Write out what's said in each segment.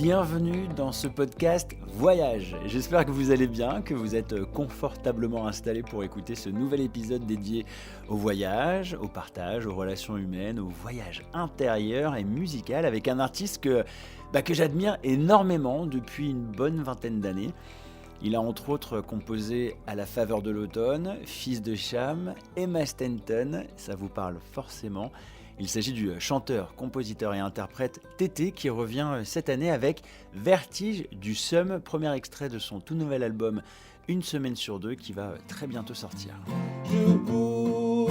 bienvenue dans ce podcast Voyage. J'espère que vous allez bien, que vous êtes confortablement installés pour écouter ce nouvel épisode dédié au voyage, au partage, aux relations humaines, au voyage intérieur et musical avec un artiste que j'admire énormément depuis une bonne vingtaine d'années. Il a entre autres composé À la faveur de l'automne, Fils de Cham, Emma Stanton, ça vous parle forcément. Il s'agit du chanteur, compositeur et interprète Tété qui revient cette année avec Vertige du Somme, premier extrait de son tout nouvel album Une semaine sur deux qui va très bientôt sortir. Je boule,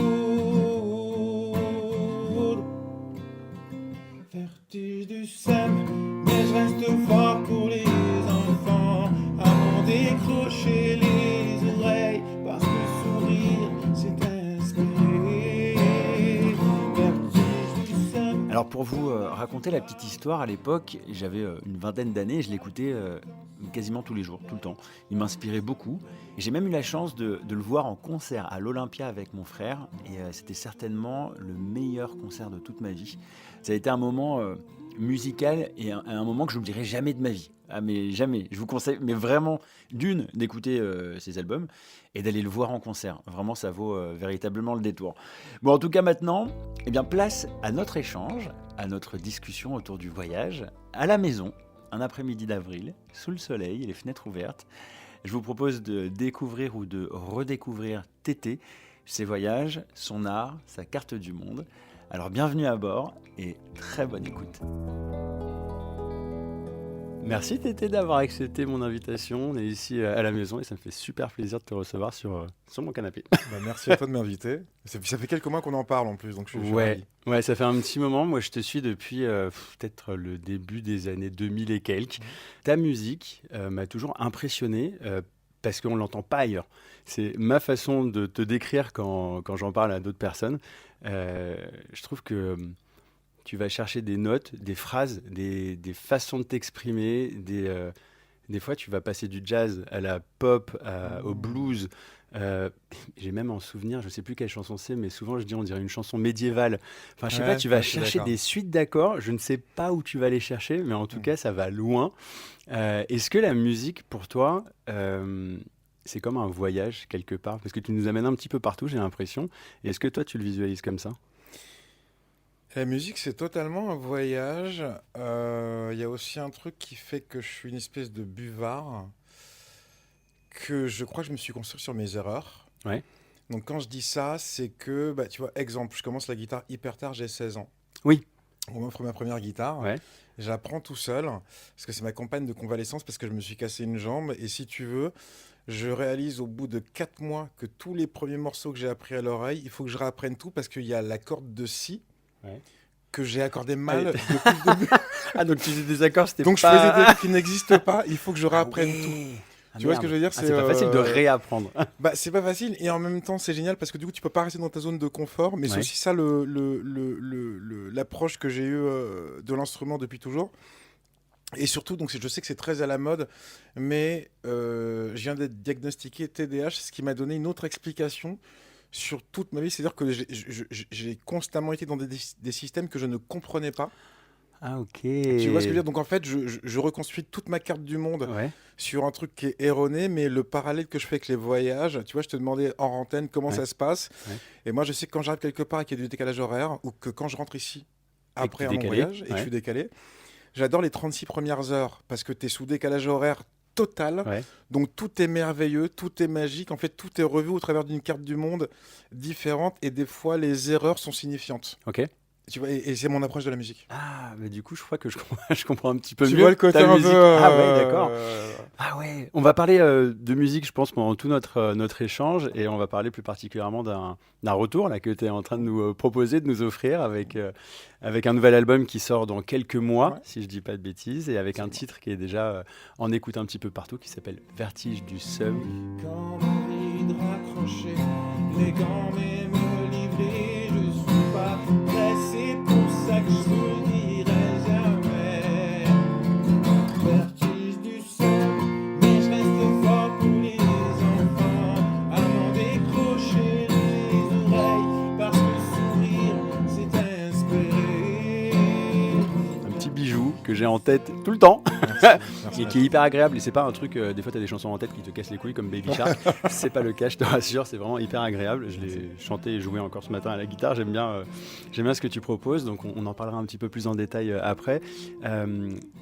vertige du Somme, mais je reste fort pour les enfants, à m'en décrocher les oreilles, parce que sourire c'est inspiré. Vertige du Somme. Alors pour vous raconter la petite histoire, à l'époque j'avais une vingtaine d'années et je l'écoutais quasiment tous les jours, tout le temps. Il m'inspirait beaucoup et j'ai même eu la chance de le voir en concert à l'Olympia avec mon frère et c'était certainement le meilleur concert de toute ma vie. Ça a été un moment musical et un moment que j'oublierai jamais de ma vie. Ah mais jamais, je vous conseille mais vraiment d'écouter ses albums et d'aller le voir en concert. Vraiment ça vaut véritablement le détour. Bon en tout cas maintenant, place à notre échange, à notre discussion autour du voyage, à la maison, un après-midi d'avril, sous le soleil et les fenêtres ouvertes. Je vous propose de découvrir ou de redécouvrir Tété, ses voyages, son art, sa carte du monde. Alors bienvenue à bord et très bonne écoute. Merci Tété d'avoir accepté mon invitation. On est ici à la maison et ça me fait super plaisir de te recevoir sur mon canapé. Merci à toi de m'inviter. Ça fait quelques mois qu'on en parle en plus, donc je suis ravi. Ouais, ça fait un petit moment. Moi, je te suis depuis peut-être le début des années 2000 et quelques. Ta musique m'a toujours impressionné parce qu'on ne l'entend pas ailleurs. C'est ma façon de te décrire quand j'en parle à d'autres personnes. Je trouve que tu vas chercher des notes, des phrases, des façons de t'exprimer. Des fois, tu vas passer du jazz à la pop, au blues. J'ai même en souvenir, je ne sais plus quelle chanson c'est, mais souvent je dis on dirait une chanson médiévale. Enfin, je sais pas, tu vas chercher des suites d'accords. Je ne sais pas où tu vas les chercher, mais en tout cas, ça va loin. Est-ce que la musique, pour toi, c'est comme un voyage quelque part? Parce que tu nous amènes un petit peu partout, j'ai l'impression. Et est-ce que toi, tu le visualises comme ça? La musique, c'est totalement un voyage. Il y a aussi un truc qui fait que je suis une espèce de buvard, que je crois que je me suis construit sur mes erreurs. Ouais. Donc quand je dis ça, c'est que, tu vois, exemple, je commence la guitare hyper tard, j'ai 16 ans. Oui. On m'offre ma première guitare. Ouais. J'apprends tout seul, parce que c'est ma compagne de convalescence, parce que je me suis cassé une jambe. Et si tu veux, je réalise au bout de 4 mois que tous les premiers morceaux que j'ai appris à l'oreille, il faut que je réapprenne tout, parce qu'il y a la corde de si que j'ai accordé mal depuis le début. Ah, donc tu faisais des accords, c'était Donc pas... je faisais des trucs qui n'existent pas, il faut que je réapprenne tout. Tu vois ce que je veux dire? C'est pas facile de réapprendre. C'est pas facile et en même temps c'est génial parce que du coup tu peux pas rester dans ta zone de confort, mais c'est aussi ça l'approche que j'ai eue de l'instrument depuis toujours. Et surtout, donc je sais que c'est très à la mode, mais je viens d'être diagnostiqué TDAH, ce qui m'a donné une autre explication sur toute ma vie. C'est-à-dire que j'ai constamment été dans des systèmes que je ne comprenais pas. Ah, ok. Tu vois ce que je veux dire? Donc en fait, je reconstruis toute ma carte du monde sur un truc qui est erroné, mais le parallèle que je fais avec les voyages, tu vois, je te demandais en antenne comment ça se passe. Et moi, je sais que quand j'arrive quelque part et qu'il y a du décalage horaire, ou que quand je rentre ici après un voyage et que je suis décalé, j'adore les 36 premières heures parce que tu es sous décalage horaire total. Donc tout est merveilleux, tout est magique. En fait, tout est revu au travers d'une carte du monde différente et des fois, les erreurs sont signifiantes. Ok. Tu vois, et c'est mon approche de la musique. Ah, mais du coup, je crois que je comprends un petit peu mieux. Tu vois le côté ta un musique. peu... Ah ouais, d'accord. Ah ouais. On va parler de musique, je pense, pendant tout notre échange. Et on va parler plus particulièrement d'un retour là, que tu es en train de nous proposer, de nous offrir avec un nouvel album qui sort dans quelques mois, si je dis pas de bêtises, et avec un titre qui est déjà en écoute un petit peu partout, qui s'appelle Vertige du Somme. Quand envie de raccrocher les gants et me livrer, je suis pas pressé pour ça que je te dirai jamais. Vertige du Somme, mais je reste fort pour les enfants, à m'en décrocher les oreilles, parce que sourire c'est inspiré. Un petit bijou que j'ai en tête tout le temps Merci. et qui est hyper agréable. Et c'est pas un truc, des fois tu as des chansons en tête qui te cassent les couilles comme Baby Shark. C'est pas le cas, je te rassure, c'est vraiment hyper agréable. Je l'ai chanté et joué encore ce matin à la guitare. J'aime bien ce que tu proposes, donc on en parlera un petit peu plus en détail après.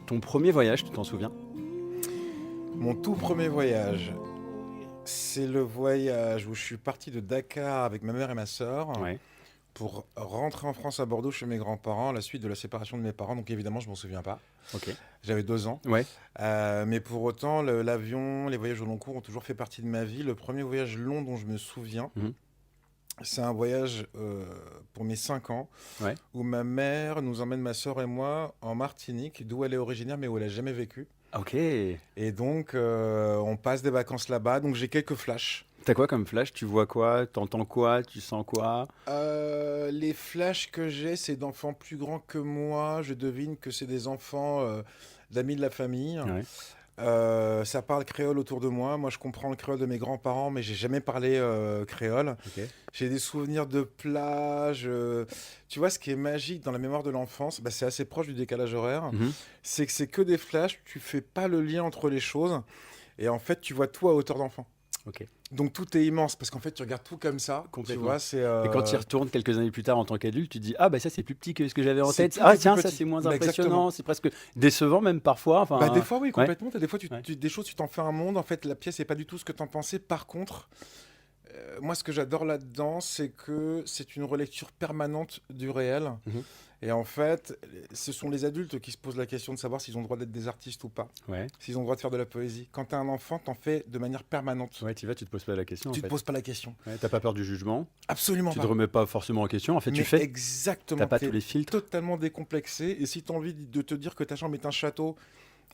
Ton premier voyage, tu t'en souviens? Mon tout premier voyage, c'est le voyage où je suis parti de Dakar avec ma mère et ma sœur Ouais, pour rentrer en France à Bordeaux chez mes grands-parents à la suite de la séparation de mes parents. Donc évidemment, je m'en souviens pas. ok. J'avais 2 ans. Ouais, Mais pour autant, l'avion, les voyages au long cours ont toujours fait partie de ma vie. Le premier voyage long dont je me souviens, Mhm. c'est un voyage pour mes 5 ans ouais. où ma mère nous emmène, ma sœur et moi, en Martinique, d'où elle est originaire mais où elle n'a jamais vécu. Ok. Et donc, on passe des vacances là-bas. Donc, j'ai quelques flashs. T'as quoi comme flash? Tu vois quoi? T'entends quoi? Tu sens quoi? Les flashs que j'ai, c'est d'enfants plus grands que moi. Je devine que c'est des enfants d'amis de la famille. Ouais. Ça parle créole autour de moi. Moi, je comprends le créole de mes grands-parents, mais j'ai jamais parlé créole. Ok. J'ai des souvenirs de plage. Tu vois, ce qui est magique dans la mémoire de l'enfance, bah, c'est assez proche du décalage horaire. Mhm. C'est que c'est que des flashs. Tu fais pas le lien entre les choses. Et en fait, tu vois tout à hauteur d'enfant. Ok. Donc tout est immense parce qu'en fait, tu regardes tout comme ça. Tu Complètement. vois, c'est. Et quand tu y retournes quelques années plus tard en tant qu'adulte, tu te dis ah bah ça c'est plus petit que ce que j'avais en C'est tête. tout Ah petit tiens plus ça petit. c'est moins Bah, impressionnant, c'est presque décevant même parfois. Enfin, Bah, des fois, oui, ouais. complètement. Des fois, Ouais. des choses, tu t'en fais un monde. En fait, la pièce n'est pas du tout ce que tu en pensais. Par contre, moi, ce que j'adore là-dedans, c'est que c'est une relecture permanente du réel. Mhm. Et en fait, ce sont les adultes qui se posent la question de savoir s'ils ont le droit d'être des artistes ou pas, Ouais. s'ils ont le droit de faire de la poésie. Quand tu es un enfant, t'en fais de manière permanente. Ouais, tu vas, tu te poses pas la question. Tu en te fait. poses pas la question. Ouais, t'as pas peur du jugement. Absolument Tu pas. te remets pas forcément en question. En fait, Mais tu fais. exactement. T'as pas T'es tous les filtres. totalement décomplexé. Et si tu as envie de te dire que ta chambre est un château,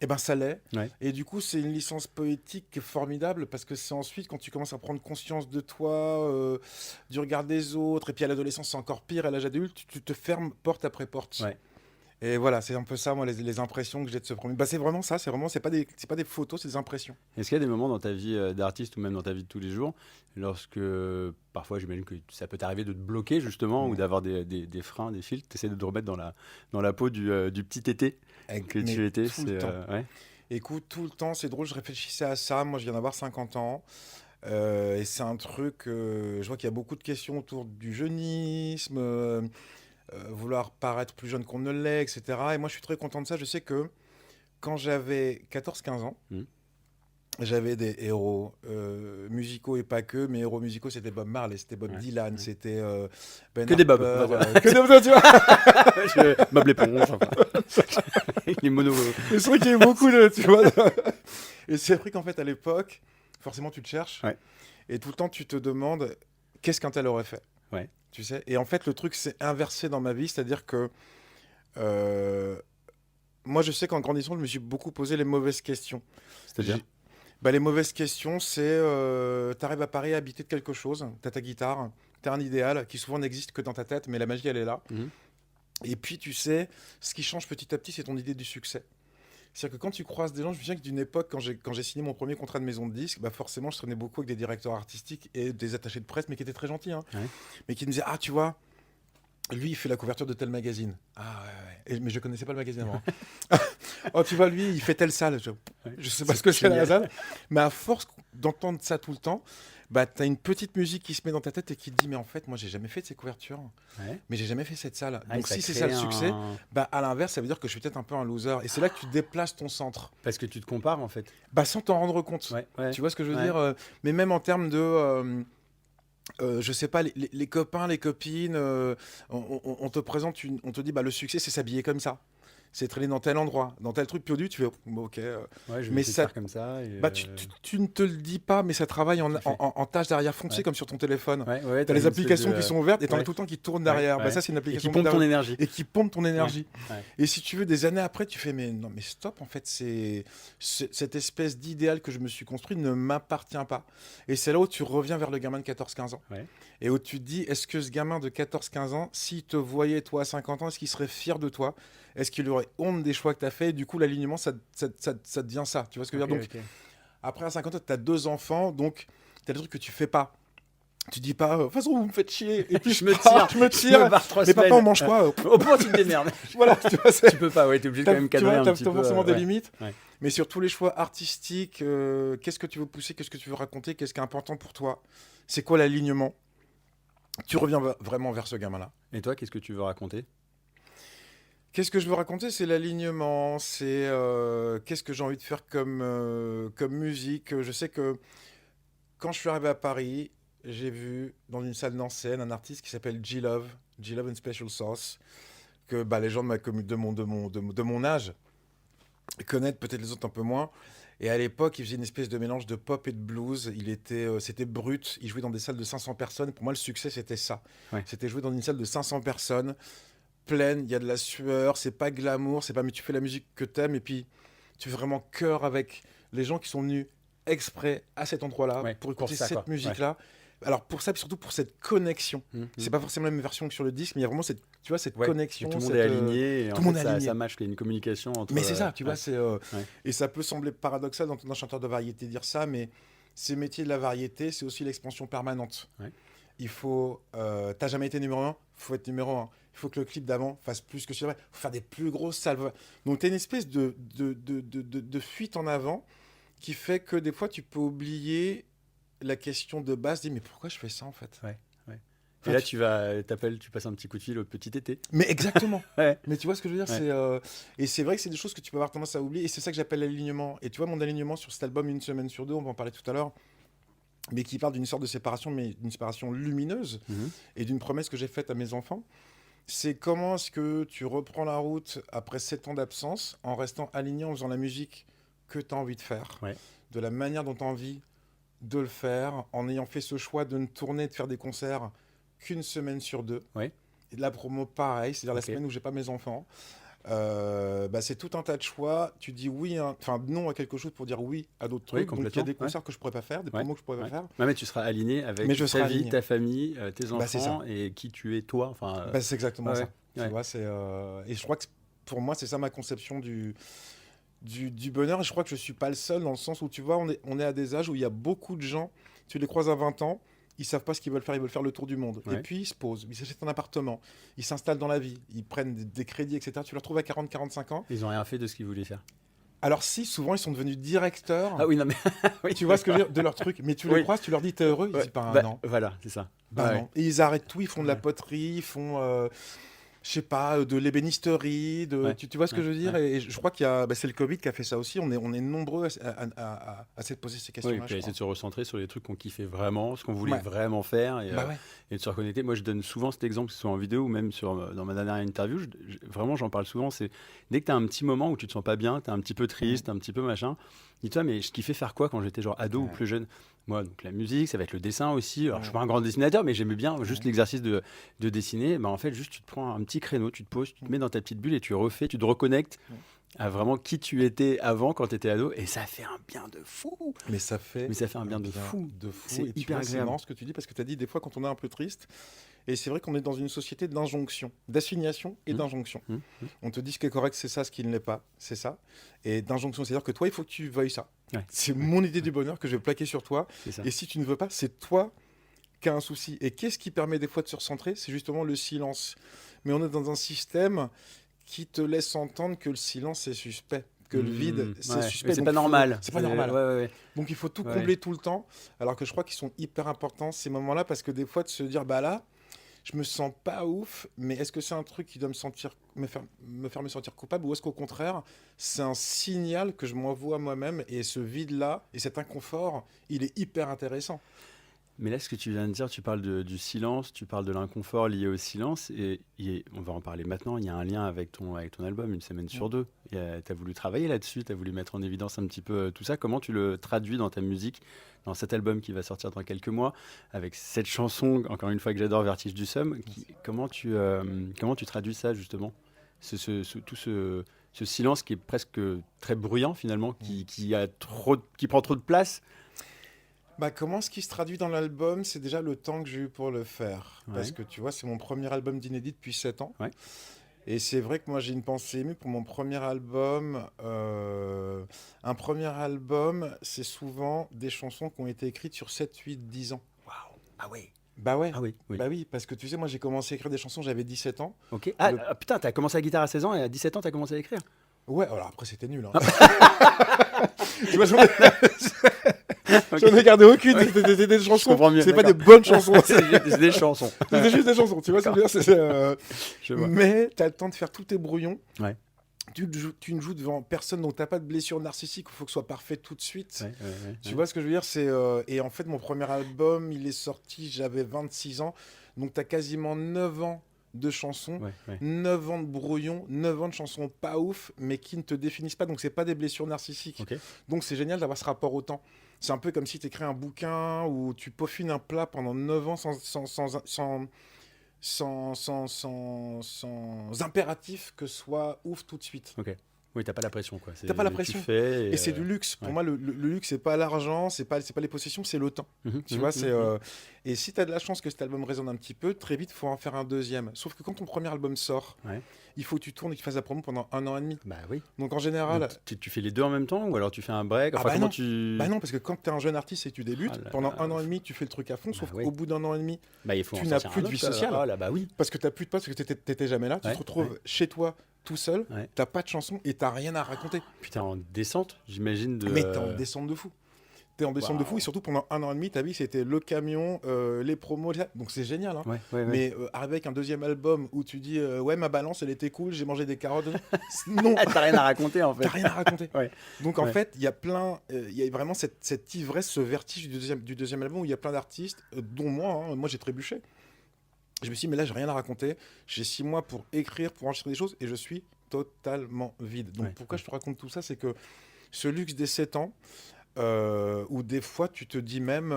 eh ben ça l'est. Ouais. Et du coup, c'est une licence poétique qui est formidable parce que c'est ensuite quand tu commences à prendre conscience de toi, du regard des autres, et puis à l'adolescence, c'est encore pire, à l'âge adulte, tu te fermes porte après porte. Ouais. Et voilà, c'est un peu ça, moi, les impressions que j'ai de ce premier. Bah, c'est vraiment ça, c'est pas des photos, c'est des impressions. Est-ce qu'il y a des moments dans ta vie d'artiste ou même dans ta vie de tous les jours, lorsque parfois j'imagine que ça peut t'arriver de te bloquer justement ou d'avoir des freins, des filtres, tu essaies de te remettre dans la peau du petit tété que Mais tu étais. tout le temps. Ouais. Écoute, tout le temps, c'est drôle, je réfléchissais à ça. Moi, je viens d'avoir 50 ans. Et c'est un truc, je vois qu'il y a beaucoup de questions autour du jeunisme, vouloir paraître plus jeune qu'on ne l'est, etc. Et moi, je suis très content de ça. Je sais que quand j'avais 14-15 ans, Mhm. j'avais des héros musicaux et pas que. Mes héros musicaux, c'était Bob Marley, c'était Bob Ouais, Dylan, ouais. c'était Ben Que des Bob, Harper, on va dire. que des Bob, tu vois. Bob l'éponge, enfin. Les monos. C'est vrai qu'il y a eu beaucoup de, tu vois. Et c'est vrai qu'en fait, à l'époque, forcément, tu te cherches. Ouais. Et tout le temps, tu te demandes qu'est-ce qu'un tel aurait fait. Ouais. Tu sais. Et en fait, le truc s'est inversé dans ma vie, c'est-à-dire que euh, moi, je sais qu'en grandissant, je me suis beaucoup posé les mauvaises questions. C'est-à-dire Bah, les mauvaises questions, c'est t'arrives à Paris, à habiter de quelque chose, t'as ta guitare, t'as un idéal qui souvent n'existe que dans ta tête, mais la magie, elle est là. Mhm. Et puis, tu sais, ce qui change petit à petit, c'est ton idée du succès. C'est-à-dire que quand tu croises des gens, je me souviens que d'une époque, quand j'ai signé mon premier contrat de maison de disque, bah forcément, je traînais beaucoup avec des directeurs artistiques et des attachés de presse, mais qui étaient très gentils, hein, Ouais. mais qui me disaient, ah, tu vois, lui, il fait la couverture de tel magazine. Ah, ouais, ouais. Mais je connaissais pas le magazine avant. Oh, tu vois, lui, il fait telle salle. Je sais pas C'est ce que c'est la génial. salle. Mais à force d'entendre ça tout le temps, bah, tu as une petite musique qui se met dans ta tête et qui te dit, mais en fait, moi, j'ai jamais fait de ces couvertures. Ouais. Mais j'ai jamais fait cette salle. Ah, Donc, et ça si c'est crée ça le succès, un- bah, à l'inverse, ça veut dire que je suis peut-être un peu un loser. Et c'est là que tu déplaces ton centre. Parce que tu te compares en fait. Bah, sans t'en rendre compte. Ouais, ouais. Tu vois ce que je veux Ouais. dire mais même en termes de. Je sais pas, les copains, les copines, on te présente, on te dit, bah, le succès, c'est s'habiller comme ça. C'est traîner dans tel endroit, dans tel truc, puis au début, tu fais, bon, ok. Ouais, je vais Mais essayer de ça- faire comme ça. Et, Bah, tu ne te le dis pas, mais ça travaille en, Tu le fais. en tâche d'arrière-fond, tu sais, Ouais. comme sur ton téléphone. Ouais, ouais, T'as les une espèce applications de- qui sont ouvertes et t'en as ouais. tout le temps qui tournent derrière. Ouais, Bah, ouais. ça, c'est une Et application qui pompe ton énergie. et qui pompe ton énergie. Ouais. Et si tu veux, des années après, tu fais, mais non, mais stop, en fait, cette espèce d'idéal que je me suis construit ne m'appartient pas. Et c'est là où tu reviens vers le gamin de 14-15 ans. Ouais. Et où tu te dis, est-ce que ce gamin de 14-15 ans, s'il te voyait, toi, à 50 ans, est-ce qu'il serait fier de toi? Est-ce qu'il aurait honte des choix que tu as fait? Et du coup, l'alignement, ça devient ça. Tu vois ce que je veux dire? Donc, Ok, ok. après, à 50 ans, tu as 2 enfants, donc tu as des trucs que tu fais pas. Tu dis pas, de toute façon, vous me faites chier. Et puis Je me tire. je me tire. Mais papa, on mange quoi Au point, tu te démerdes. Voilà, tu vois, Tu peux pas, t'es obligé quand même cadrer un petit peu. t'as forcément des ouais. limites. Ouais. Mais sur tous les choix artistiques, qu'est-ce que tu veux pousser, qu'est-ce que tu veux raconter, qu'est-ce qui est important pour toi? C'est quoi l'alignement? Tu reviens vraiment vers ce gamin-là. Et toi, qu'est-ce que tu veux raconter? Qu'est-ce que je veux raconter? C'est l'alignement, c'est qu'est-ce que j'ai envie de faire comme musique. Je sais que quand je suis arrivé à Paris, j'ai vu dans une salle d'enseigne un artiste qui s'appelle G-Love, G-Love and Special Sauce, que les gens de, de mon âge connaissent, peut-être les autres un peu moins. Et à l'époque, il faisait une espèce de mélange de pop et de blues. C'était brut. Il jouait dans des salles de 500 personnes. Pour moi, le succès, c'était ça. Ouais. C'était jouer dans une salle de 500 personnes, pleine, il y a de la sueur, c'est pas glamour, c'est pas mais tu fais la musique que t'aimes et puis tu fais vraiment cœur avec les gens qui sont venus exprès à cet endroit-là Ouais, pour écouter ça, cette quoi. musique-là. Alors pour ça, puis surtout pour cette connexion. Mmh, C'est mmh. pas forcément la même version que sur le disque, mais il y a vraiment cette, tu vois, cette Ouais, connexion. tout le monde cette, est aligné. Et tout en le monde fait, est aligné. Ça match, il y a une communication entre. Mais c'est ça, tu vois, ouais. et ça peut sembler paradoxal d'entendre un chanteur de variété dire ça, mais ces métiers de la variété, c'est aussi l'expansion permanente. Ouais. Il faut, t'as jamais été numéro 1, faut être numéro 1. Il faut que le clip d'avant fasse plus que celui-là. Il faut faire des plus grosses salves. Donc t'as une espèce de fuite en avant qui fait que des fois tu peux oublier la question de base, dis mais pourquoi je fais ça en fait? Ouais. Enfin, Et là, tu passes un petit coup de fil au petit été. Mais exactement. Ouais. Mais tu vois ce que je veux dire, Ouais. et c'est vrai que c'est des choses que tu peux avoir tendance à oublier, et c'est ça que j'appelle l'alignement. Et tu vois, mon alignement sur cet album Une semaine sur deux, on va en parler tout à l'heure, mais qui parle d'une sorte de séparation, mais d'une séparation lumineuse, Mhm. et d'une promesse que j'ai faite à mes enfants. C'est comment est-ce que tu reprends la route après 7 ans d'absence en restant aligné, en faisant la musique que tu as envie de faire, Ouais. de la manière dont tu as envie de le faire, en ayant fait ce choix de ne tourner, de faire des concerts qu'une semaine sur deux. Ouais. Et de la promo, pareil, c'est-à-dire la Ok. semaine où j'ai pas mes enfants. C'est tout un tas de choix. Tu dis oui, enfin non à quelque chose pour dire oui à d'autres Oui, trucs. Donc il y a complètement, des concerts que je pourrais pas faire, des Ouais. promos que je pourrais Ouais. pas faire. Ouais, mais tu seras aligné avec Mais je serai ta vie, aligné. ta famille, tes C'est ça. enfants et qui tu es toi. Enfin, C'est exactement ouais, ça. ouais. Tu Ouais. vois, et je crois que pour moi, c'est ça ma conception du bonheur. Et je crois que je suis pas le seul dans le sens où tu vois, on est à des âges où il y a beaucoup de gens, tu les croises à 20 ans, ils savent pas ce qu'ils veulent faire, ils veulent faire le tour du monde. Ouais. Et puis ils se posent, ils s'achètent un appartement, ils s'installent dans la vie, ils prennent des crédits, etc. Tu les retrouves à 40-45 ans. Ils ont rien fait de ce qu'ils voulaient faire. Alors si, souvent, ils sont devenus directeurs. Ah oui, non mais. Oui. Tu vois ce que je veux dire de leur truc. Mais tu les Oui. croises, tu leur dis t'es heureux, ils Ouais. disent pas Bah, non. Voilà, c'est ça. Bah Ouais. non. Et ils arrêtent tout, ils font de la Ouais. poterie, ils font, je sais pas, de l'ébénisterie, Ouais. tu vois ce que Ouais. je veux dire? Ouais. Et je crois qu'il y a, c'est le Covid qui a fait ça aussi. On est nombreux à s'être posé ces Oui, questions-là. et puis je essayer crois. de se recentrer sur les trucs qu'on kiffait vraiment, ce qu'on voulait Ouais. vraiment faire et, Bah ouais. et de se reconnecter. Moi, je donne souvent cet exemple, que ce soit en vidéo ou même dans ma dernière interview. Vraiment, j'en parle souvent. C'est dès que tu as un petit moment où tu te sens pas bien, tu es un petit peu triste, un petit peu machin, dis-toi, mais je kiffais faire quoi quand j'étais genre ado ou Ouais. plus jeune? Moi, donc la musique, ça va être le dessin aussi. Alors, je suis Ouais. pas un grand dessinateur, mais j'aimais bien juste Ouais. l'exercice de dessiner. Bah, en fait, juste tu te prends un petit créneau, tu te poses, tu te mets dans ta petite bulle et tu refais, tu te reconnectes Ouais. à vraiment qui tu étais avant quand tu étais ado. Et ça fait un bien de fou. Mais ça fait un bien de fou. De fou. C'est Et tu hyper vois, c'est agréable. marrant ce que tu dis parce que tu as dit des fois quand on est un peu triste. Et c'est vrai qu'on est dans une société d'injonction, d'assignation et Mmh. d'injonction. Mmh. On te dit ce qui est correct, c'est ça, ce qui ne l'est pas, c'est ça. Et d'injonction, c'est-à-dire que toi, il faut que tu veuilles ça. Ouais. C'est mon idée du bonheur que je vais plaquer sur toi. C'est ça. Et si tu ne veux pas, c'est toi qui as un souci. Et qu'est-ce qui permet des fois de se recentrer? C'est justement le silence. Mais on est dans un système qui te laisse entendre que le silence est suspect. Que le vide, Mmh, c'est ouais. suspect. Mais c'est donc pas il faut- normal. C'est pas normal. Ouais, ouais, ouais. Donc il faut tout Ouais. combler tout le temps, alors que je crois qu'ils sont hyper importants ces moments-là, parce que des fois de se dire, bah là, je me sens pas ouf, mais est-ce que c'est un truc qui doit me faire me sentir coupable, ou est-ce qu'au contraire, c'est un signal que je m'envoie à moi-même, et ce vide-là, et cet inconfort, il est hyper intéressant. Mais là, ce que tu viens de dire, tu parles du silence, tu parles de l'inconfort lié au silence, et on va en parler maintenant. Il y a un lien avec ton album, Une semaine sur deux. Tu as voulu travailler là-dessus, tu as voulu mettre en évidence un petit peu tout ça. Comment tu le traduis dans ta musique, dans cet album qui va sortir dans quelques mois, avec cette chanson, encore une fois que j'adore, Vertige du Somme. Comment tu traduis ça, justement? Tout ce silence qui est presque très bruyant, finalement, qui prend trop de place. Bah, comment ce qui se traduit dans l'album, c'est déjà le temps que j'ai eu pour le faire. Ouais. Parce que tu vois, c'est mon premier album d'inédit depuis 7 ans. Ouais. Et c'est vrai que moi, j'ai une pensée émue pour mon premier album. Un premier album, c'est souvent des chansons qui ont été écrites sur 7, 8, 10 ans. Waouh! Ah ouais. Bah ouais. Ah oui, oui. Bah oui, parce que tu sais, moi j'ai commencé à écrire des chansons, j'avais 17 ans. Ok. Le- Putain, t'as commencé la guitare à 16 ans et à 17 ans, t'as commencé à écrire. Ouais, alors après c'était nul. Hein. Tu vois, j'en ai gardé aucune, c'était des chansons. comprends mieux, C'est pas des d'accord. bonnes chansons. C'est des chansons. C'était juste des chansons, tu vois ce que je veux dire, Je vois. Mais t'as le temps de faire tous tes brouillons. Ouais. Tu ne joues devant personne, donc t'as pas de blessure narcissique, il faut que ce soit parfait tout de suite. Ouais. Tu vois ce que je veux dire, et en fait mon premier album, il est sorti, j'avais 26 ans, donc t'as quasiment 9 ans de chansons, Ouais. 9 ans de brouillons, 9 ans de chansons pas ouf, mais qui ne te définissent pas, donc c'est pas des blessures narcissiques. Ok. Donc c'est génial d'avoir ce rapport au temps. C'est un peu comme si tu écris un bouquin où tu peaufines un plat pendant 9 ans sans impératif que ce soit ouf tout de suite. Ok. Oui, t'as pas la pression, quoi. T'as pas la Tu pression. fais Et c'est du luxe. Pour ouais. moi, le luxe, c'est pas l'argent, c'est pas les possessions, c'est le temps. Tu vois, et si tu as de la chance que cet album résonne un petit peu, très vite, il faut en faire un deuxième. Sauf que quand ton premier album sort, il faut que tu tournes et que tu fasses la promo pendant 1 an et demi. Bah oui. Donc en général... Donc, tu fais les deux en même temps ou alors tu fais un break? Enfin, bah comment non. tu... Bah non, parce que quand tu es un jeune artiste et que tu débutes, Ah là pendant là. 1 an et demi, tu fais le truc à fond, sauf oui. qu'au bout d'1 an et demi, Bah, il faut tu en n'as sortir plus un de vie autre, sociale. Ah là, bah oui. parce que tu n'as plus de potes, parce que tu n'étais jamais là, tu te retrouves chez toi tout seul, Ouais. t'as pas de chanson et t'as rien à raconter. Putain, en descente, j'imagine de... Mais t'es en descente de fou. T'es en descente de fou, et surtout pendant 1 an et demi, ta vie c'était le camion, les promos, donc c'est génial. Hein. Ouais. Mais arriver avec un deuxième album où tu dis ouais, ma balance elle était cool, j'ai mangé des carottes. Non, T'as rien à raconter en fait. t'as rien à raconter. Ouais. Donc en fait, il y a vraiment cette ivresse, ce vertige du deuxième album où il y a plein d'artistes, dont moi, hein, moi j'ai trébuché. Je me suis dit, mais là, j'ai rien à raconter. J'ai 6 mois pour écrire, pour enregistrer des choses, et je suis totalement vide. Donc pourquoi je te raconte tout ça, c'est que ce luxe des 7 ans, où des fois, tu te dis même,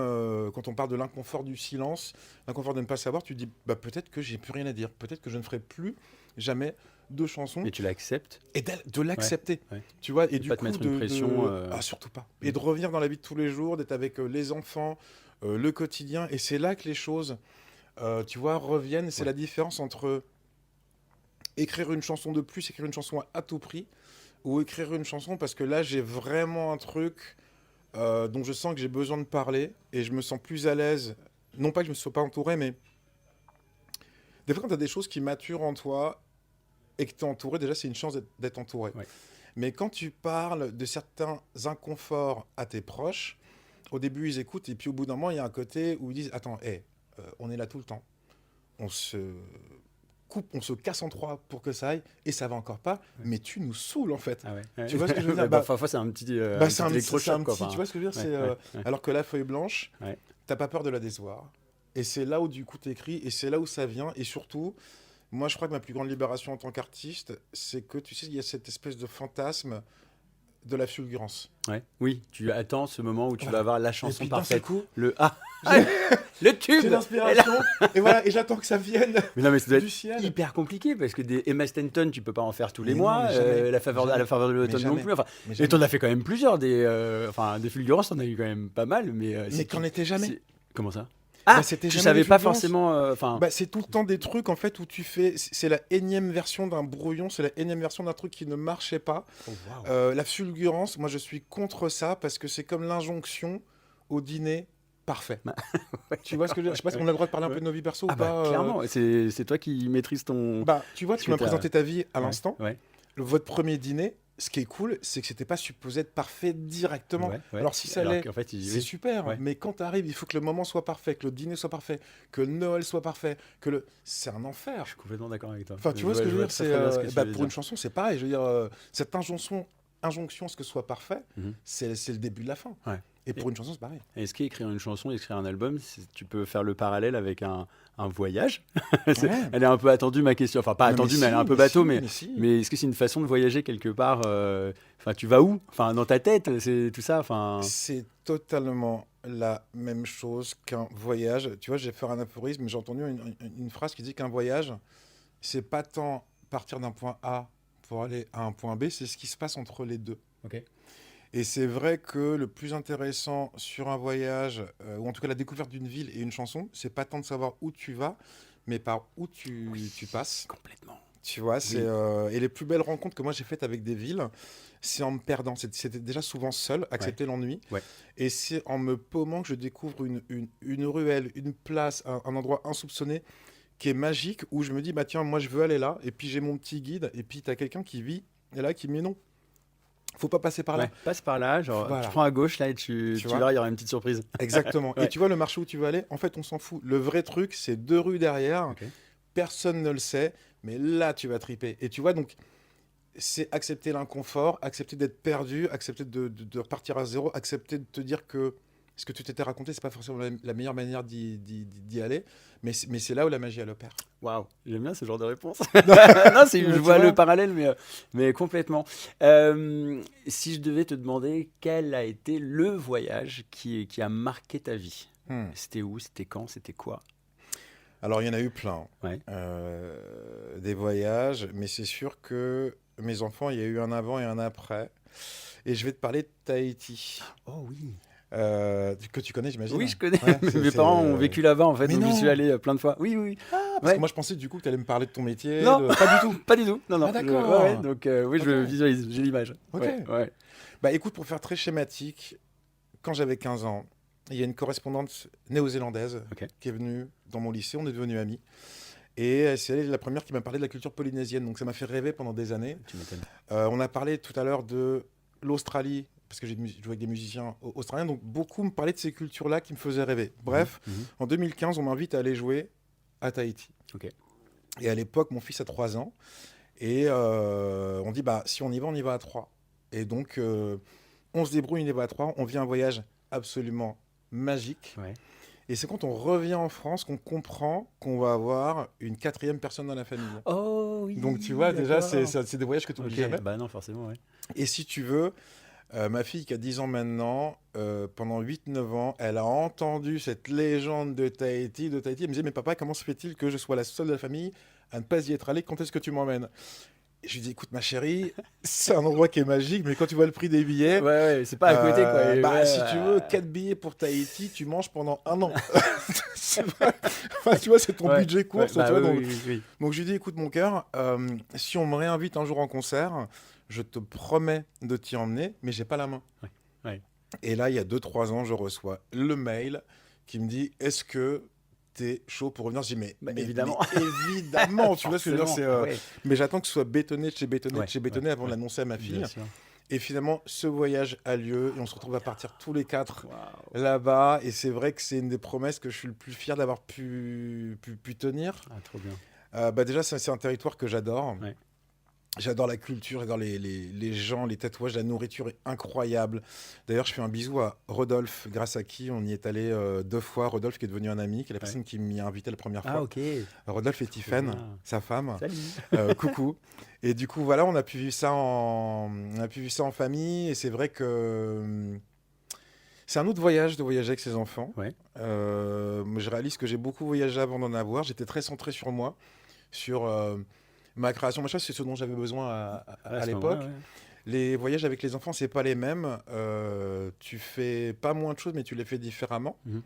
quand on parle de l'inconfort du silence, l'inconfort de ne pas savoir, tu te dis, bah, peut-être que j'ai plus rien à dire. Peut-être que je ne ferai plus jamais de chansons. Et tu l'acceptes. Et de l'accepter, Ouais. tu vois, et De du pas te coup mettre une pression, Ah, surtout pas, et de revenir dans la vie de tous les jours, d'être avec les enfants, le quotidien, et c'est là que les choses, tu vois, reviennent. C'est la différence entre écrire une chanson de plus, écrire une chanson à tout prix, ou écrire une chanson parce que là j'ai vraiment un truc dont je sens que j'ai besoin de parler, et je me sens plus à l'aise, non pas que je me sois pas entouré, mais des fois quand tu as des choses qui maturent en toi et que tu es entouré, déjà c'est une chance d'être entouré. Ouais. Mais quand tu parles de certains inconforts à tes proches, au début ils écoutent, et puis au bout d'un moment il y a un côté où ils disent attends, on est là tout le temps, on se coupe, on se casse en trois pour que ça aille, et ça va encore pas, mais tu nous saoules en fait. Ah ouais. Tu vois ce que je veux dire? Parfois c'est un petit, C'est un électrochoc, quoi. petit, Enfin, tu vois ce que je veux dire, ouais. alors que la feuille blanche, Ouais. t'as pas peur de la décevoir, et c'est là où du coup t'écris, et c'est là où ça vient, et surtout moi je crois que ma plus grande libération en tant qu'artiste, c'est que tu sais, il y a cette espèce de fantasme de la fulgurance. Ouais. Oui, tu attends ce moment où tu vas avoir la chanson Et puis d'un seul parfaite. coup, Le tube. j'ai l'inspiration, et voilà, et j'attends que ça vienne Mais non, mais ça doit du être ciel. hyper compliqué parce que des Emma Stanton, tu peux pas en faire tous les Mais mois. non, mais jamais. À la faveur de l'automne non jamais. plus. Enfin, Mais et jamais. t'en as fait quand même plusieurs. Des fulgurances, t'en as eu quand même pas mal. Mais qu'en était jamais. Comment ça? Bah, c'était Tu jamais savais des pas fulgurances. forcément. Enfin. Bah, c'est tout le temps des trucs en fait où tu fais, c'est la énième version d'un brouillon, c'est la énième version d'un truc qui ne marchait pas. Oh, waouh. La fulgurance, moi je suis contre ça parce que c'est comme l'injonction au dîner parfait. Ouais. Tu vois ce que je veux dire? Je sais pas si on a le droit de parler un peu de nos vies perso Ah ou bah, pas. clairement, c'est toi qui maîtrises ton. Bah, tu vois, Parce tu m'as que t'as- présenté ta vie à Ouais, l'instant. Ouais. Votre premier dîner, ce qui est cool, c'est que c'était pas supposé être parfait directement. Ouais. Alors si ça Alors l'est, qu'en fait, c'est super, Ouais. mais quand tu arrives, il faut que le moment soit parfait, que le dîner soit parfait, que Noël soit parfait, c'est un enfer. Je suis complètement d'accord avec toi. Enfin, tu vois ce que je veux dire, très, très bien ce que tu veux pour dire. une chanson, c'est pareil. Je veux dire, cette injonction à ce que ce soit parfait, Mhm. c'est le début de la fin. Ouais. Et pour une chanson, c'est pareil. Est-ce qu'écrire une chanson, écrire un album, tu peux faire le parallèle avec un voyage? Ouais. Elle est un peu attendue, ma question. Enfin, pas Non, attendue, si, mais elle est un peu bateau. si, Mais, si. mais est-ce que c'est une façon de voyager quelque part? Enfin, tu vas où? Enfin, dans ta tête, c'est tout ça. Enfin, C'est totalement la même chose qu'un voyage. Tu vois, j'ai fait un aphorisme, mais j'ai entendu une phrase qui dit qu'un voyage, c'est pas tant partir d'un point A pour aller à un point B, c'est ce qui se passe entre les deux. ok. Et c'est vrai que le plus intéressant sur un voyage, ou en tout cas la découverte d'une ville et une chanson, c'est pas tant de savoir où tu vas, mais par où tu passes. Complètement. Tu vois, et les plus belles rencontres que moi j'ai faites avec des villes, c'est en me perdant. C'était déjà souvent seul, accepter l'ennui. Ouais. Et c'est en me paumant que je découvre une ruelle, une place, un endroit insoupçonné qui est magique, où je me dis, bah tiens, moi je veux aller là. Et puis j'ai mon petit guide, et puis tu as quelqu'un qui vit, et là qui me dit non, faut pas passer par là. Ouais, passe par là, genre Voilà. tu prends à gauche là et tu vois verras, il y aura une petite surprise. Exactement. Ouais. Et tu vois, le marché où tu veux aller, en fait, on s'en fout. Le vrai truc, c'est 2 rues derrière. Ok. Personne ne le sait, mais là, tu vas triper. Et tu vois, donc, c'est accepter l'inconfort, accepter d'être perdu, accepter de repartir à zéro, accepter de te dire que ce que tu t'étais raconté, c'est pas forcément la meilleure manière d'y aller, mais c'est là où la magie, elle opère. Waouh, j'aime bien ce genre de réponse. Non, je Tu vois vois le parallèle, mais complètement. Si je devais te demander quel a été le voyage qui a marqué ta vie, c'était où, c'était quand, c'était quoi? Alors, il y en a eu plein. Ouais. Des voyages, mais c'est sûr que mes enfants, il y a eu un avant et un après. Et je vais te parler de Tahiti. Oh oui. Que tu connais, j'imagine. Oui, je connais. Ouais, Mes parents ont vécu là-bas en fait, Mais donc j'y non. suis allé plein de fois. Oui, oui, oui. Parce Ouais. que moi, je pensais du coup que tu allais me parler de ton métier. Non. Pas du tout. Pas du tout. Non, non. Ah, d'accord. Ouais, donc oui, je Ok. visualise, j'ai l'image. Ok. Ouais. Bah écoute, pour faire très schématique, quand j'avais 15 ans, il y a une correspondante néo-zélandaise qui est venue dans mon lycée, on est devenus amis. Et c'est elle la première qui m'a parlé de la culture polynésienne, donc ça m'a fait rêver pendant des années. Tu m'étonnes. On a parlé tout à l'heure de l'Australie, parce que j'ai joué avec des musiciens australiens, donc beaucoup me parlaient de ces cultures-là qui me faisaient rêver. Bref, en 2015, on m'invite à aller jouer à Tahiti. Ok. Et à l'époque, mon fils a 3 ans, et on dit, bah, si on y va à 3. Et donc, on se débrouille, on y va à 3, on vit un voyage absolument magique. Ouais. Et c'est quand on revient en France qu'on comprend qu'on va avoir une 4e personne dans la famille. Oh oui. Donc tu vois, déjà, d'accord. c'est des voyages que tu n'oublies jamais. Bah non, forcément, ouais. Et si tu veux, ma fille qui a 10 ans maintenant, pendant 8-9 ans, elle a entendu cette légende de Tahiti. Elle me disait, mais papa, comment se fait-il que je sois la seule de la famille à ne pas y être allé? Quand est-ce que tu m'emmènes? Et je lui dis, écoute ma chérie, c'est un endroit qui est magique, mais quand tu vois le prix des billets... Ouais, c'est pas à côté, quoi. Et Bah, ouais, si tu veux, 4 billets pour Tahiti, tu manges pendant 1 an. C'est vrai. Enfin, tu vois, c'est ton budget course. bah tu vois, oui, donc, oui. donc je lui dis, écoute mon cœur, si on me réinvite un jour en concert, je te promets de t'y emmener, mais j'ai pas la main. Ouais. Et là, il y a 2-3 ans, je reçois le mail qui me dit, est-ce que t'es chaud pour revenir? Je dis, mais évidemment. mais évidemment, tu vois ce que je veux dire, c'est, Ouais. mais j'attends que ce soit bétonné de chez bétonné, de chez bétonné ouais, avant de l'annoncer à ma fille. Bien sûr. Et finalement, ce voyage a lieu et on se retrouve à partir tous les 4 Waouh. là-bas. Et c'est vrai que c'est une des promesses que je suis le plus fier d'avoir pu tenir. Ah, trop bien. Bah déjà, c'est un territoire que j'adore. Ouais. J'adore la culture, j'adore les gens, les tatouages, la nourriture est incroyable. D'ailleurs, je fais un bisou à Rodolphe, grâce à qui on y est allé 2 fois. Rodolphe qui est devenu un ami, qui est la personne qui m'y a invité la première fois. Ah, ok. Rodolphe et Tiffen, bien. sa femme. Salut. Coucou. Et du coup, voilà, on a pu vivre ça en famille. Et c'est vrai que c'est un autre voyage de voyager avec ses enfants. Ouais. Moi, je réalise que j'ai beaucoup voyagé avant d'en avoir. J'étais très centré sur moi, sur ma création. Machin, c'est ce dont j'avais besoin à ce l'époque. moment-là, ouais. Les voyages avec les enfants, c'est pas les mêmes. Tu fais pas moins de choses, mais tu les fais différemment. Mhm.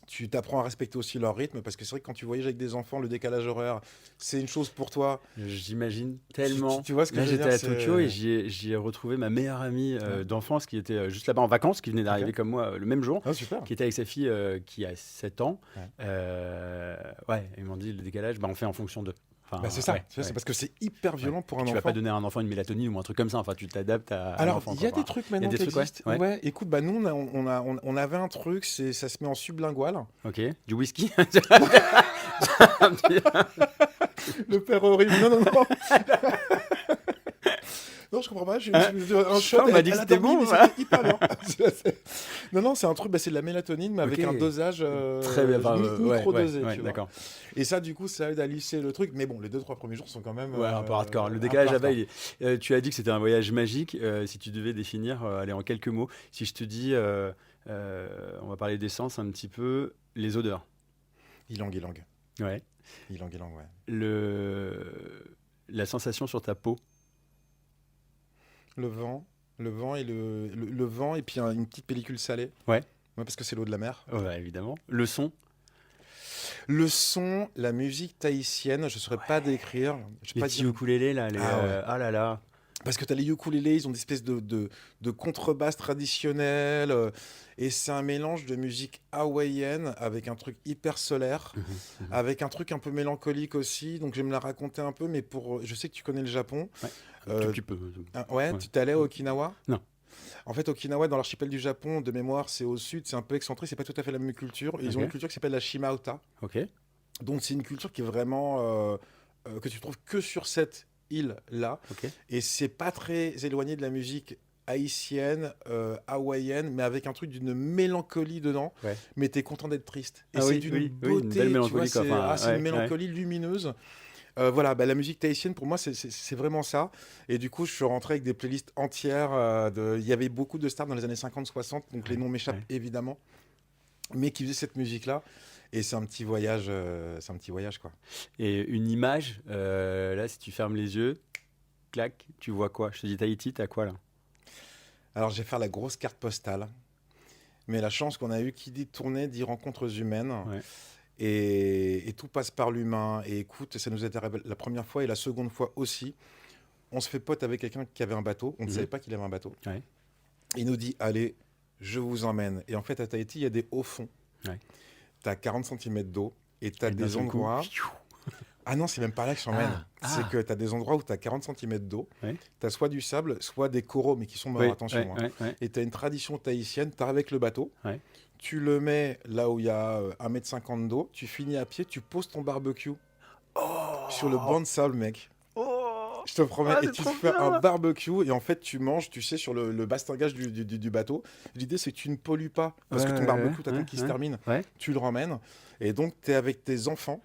Tu t'apprends à respecter aussi leur rythme, parce que c'est vrai que quand tu voyages avec des enfants, le décalage horaire, c'est une chose pour toi. J'imagine tellement. Tu vois ce que Là, je veux j'étais dire, à c'est- Tokyo et j'y ai retrouvé ma meilleure amie d'enfance qui était juste là-bas en vacances, qui venait d'arriver comme moi le même jour, Ah, super. qui était avec sa fille qui a 7 ans. Ouais. Ils m'ont dit le décalage, on fait en fonction d'eux. Enfin, Bah, c'est ça, ouais, tu vois, ouais. c'est parce que c'est hyper violent pour un Tu enfant. vas pas donner à un enfant une mélatonine ou un truc comme ça. Enfin, tu t'adaptes à Alors, l'enfant. il y a quoi. des trucs maintenant Il y a qui des trucs, existent. ouais. Ouais, écoute, bah, nous, on avait un truc, ça se met en sublingual. Ok, du whisky. Le père horrible. Non, non, non. Non, je comprends pas. Un shot. on m'a dit que elle a c'était dormi, bon, mais ouais. c'était hyper bien. Non, non, c'est un truc, c'est de la mélatonine, mais avec Ok. un dosage Très bien. micro-dosé. Ouais, tu vois. d'accord. Et ça, du coup, ça aide à lisser le truc. Mais bon, les 2-3 premiers jours sont quand même. Ouais, un peu hardcore. Le un décalage peu là-bas, hardcore. tu as dit que c'était un voyage magique. Si tu devais définir, allez, en quelques mots, si je te dis, on va parler d'essence un petit peu, les odeurs. Ylang, Ouais. ouais. La sensation sur ta peau. Le vent et le vent et puis une petite pellicule salée. Ouais. Parce que c'est l'eau de la mer. Ouais, évidemment. Le son. Le son, la musique tahitienne, je ne saurais pas décrire. Je sais Les pas petits dire. ukulélés là. Ah ouais. Ah là là. Parce que tu as les ukulélés, ils ont des espèces de contrebasse traditionnelle. Et c'est un mélange de musique hawaïenne avec un truc hyper solaire, avec un truc un peu mélancolique aussi. Donc je vais me la raconter un peu, mais je sais que tu connais le Japon. Ouais, tu peux. Ouais, tu t'allais à Okinawa? Non. En fait, Okinawa, dans l'archipel du Japon, de mémoire, c'est au sud, c'est un peu excentré, c'est pas tout à fait la même culture. Ils ont une culture qui s'appelle la Shimauta. Ok. Donc c'est une culture qui est vraiment que tu trouves que sur cette île-là. Ok. Et c'est pas très éloigné de la musique haïtienne, hawaïenne, mais avec un truc d'une mélancolie dedans. Ouais. Mais t'es content d'être triste. Et Ah c'est oui, d'une oui, beauté, une belle mélancolie, tu vois, quoi. c'est Enfin, une mélancolie lumineuse. Voilà, la musique tahitienne, pour moi, c'est vraiment ça. Et du coup, je suis rentré avec des playlists entières. Il y avait beaucoup de stars dans les années 50-60, donc les noms m'échappent évidemment, mais qui faisaient cette musique-là. Et c'est un petit voyage, quoi. Et une image, là, si tu fermes les yeux, clac, tu vois quoi? Je te dis Tahiti, t'as quoi là? Alors, je vais faire la grosse carte postale. Mais la chance qu'on a eue, qui dit tournée, dit rencontres humaines. Ouais. Et tout passe par l'humain. Et écoute, ça nous est arrivé la première fois et la seconde fois aussi. On se fait pote avec quelqu'un qui avait un bateau. On ne savait pas qu'il avait un bateau. Ouais. Il nous dit, allez, je vous emmène. Et en fait, à Tahiti, il y a des hauts fonds. Ouais. Tu as 40 cm d'eau et tu as Et d'un des seul coup, endroits... Ah non, c'est même pas là que je t'emmène. C'est que tu as des endroits où tu as 40 cm d'eau. Ouais. Tu as soit du sable, soit des coraux, mais qui sont morts, Oui, attention. ouais. Et tu as une tradition tahitienne, tu avec le bateau. Ouais. Tu le mets là où il y a 1,50 m d'eau, tu finis à pied, tu poses ton barbecue sur le banc de sable, mec. Je te promets, et tu fais un barbecue et en fait tu manges, tu sais, sur le bastingage du bateau. L'idée c'est que tu ne pollues pas parce que ton barbecue, t'attends qu'il se termine, tu le ramènes et donc tu es avec tes enfants.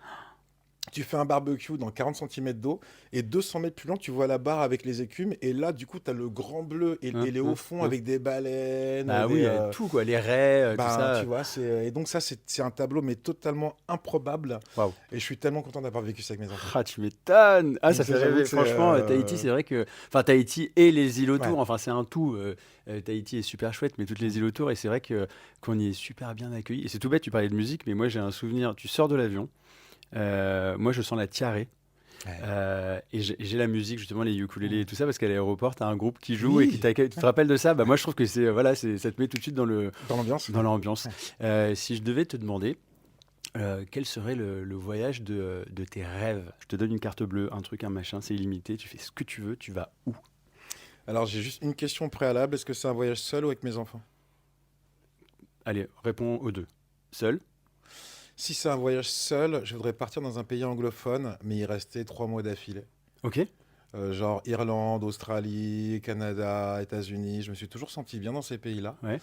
Tu fais un barbecue dans 40 cm d'eau et 200 mètres plus loin, tu vois la barre avec les écumes. Et là, du coup, tu as le grand bleu et les hauts fonds avec des baleines. Ah oui, tout quoi, les raies, tout ça. Tu vois, et donc ça, c'est un tableau, mais totalement improbable. Waouh. Et je suis tellement content d'avoir vécu ça avec mes enfants. Ah, tu m'étonnes. Ah, ça Donc fait rêver. Franchement, Tahiti, c'est vrai que... Enfin, Tahiti et les îles autour, enfin, c'est un tout. Tahiti est super chouette, mais toutes les îles autour, et c'est vrai qu'on y est super bien accueillis. Et c'est tout bête, tu parlais de musique, mais moi, j'ai un souvenir. Tu sors de l'avion. Moi, je sens la tiare. Et j'ai la musique, justement, les ukulélés et tout ça, parce qu'à l'aéroport, tu as un groupe qui joue et qui t'accueille. Tu te rappelles de ça? Moi, je trouve que ça te met tout de suite dans l'ambiance. Si je devais te demander, quel serait le voyage de tes rêves? Je te donne une carte bleue, un truc, un machin, c'est illimité, tu fais ce que tu veux, tu vas où? Alors, j'ai juste une question préalable. Est-ce que c'est un voyage seul ou avec mes enfants? Allez, réponds aux deux. Seul? Si c'est un voyage seul, je voudrais partir dans un pays anglophone, mais y rester 3 mois d'affilée. Ok. Genre Irlande, Australie, Canada, États-Unis. Je me suis toujours senti bien dans ces pays-là. Ouais.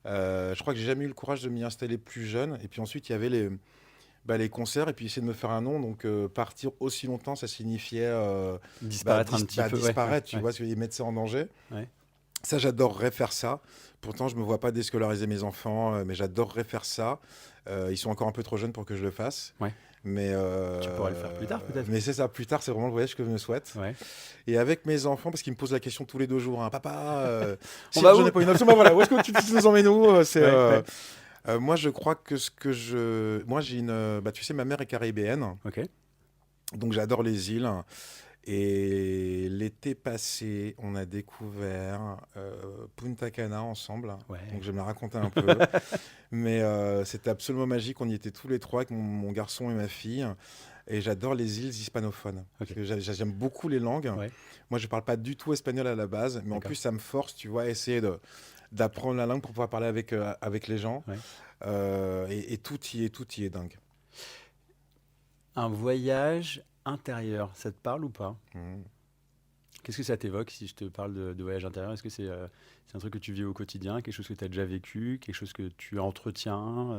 Je crois que j'ai jamais eu le courage de m'y installer plus jeune. Et puis ensuite, il y avait les concerts et puis essayer de me faire un nom. Donc partir aussi longtemps, ça signifiait disparaître un petit peu. Disparaître, tu vois, parce qu'ils mettent ça en danger. Ouais. Ça, j'adorerais faire ça. Pourtant, je me vois pas déscolariser mes enfants, mais j'adorerais faire ça. Ils sont encore un peu trop jeunes pour que je le fasse. Ouais. Mais tu pourras le faire plus tard, peut-être. Mais c'est ça, plus tard, c'est vraiment le voyage que je me souhaite. Ouais. Et avec mes enfants, parce qu'ils me posent la question tous les 2 jours, hein, papa, on va je où? n'ai pas une option, voilà, où est-ce que tu nous emmènes où? Moi, je crois que moi, j'ai tu sais, ma mère est caribéenne. Ok. Donc, j'adore les îles. Et l'été passé, on a découvert Punta Cana ensemble. Ouais. Donc je vais me la raconter un peu. Mais c'était absolument magique. On y était tous les 3 avec mon garçon et ma fille. Et j'adore les îles hispanophones. Okay. Parce que j'aime beaucoup les langues. Ouais. Moi, je ne parle pas du tout espagnol à la base. Mais en plus, ça me force, tu vois, à essayer d'apprendre la langue pour pouvoir parler avec les gens. Ouais. Et tout y est dingue. Un voyage intérieur, ça te parle ou pas? Qu'est-ce que ça t'évoque si je te parle de voyage intérieur? Est-ce que c'est un truc que tu vis au quotidien, quelque chose que tu as déjà vécu, quelque chose que tu entretiens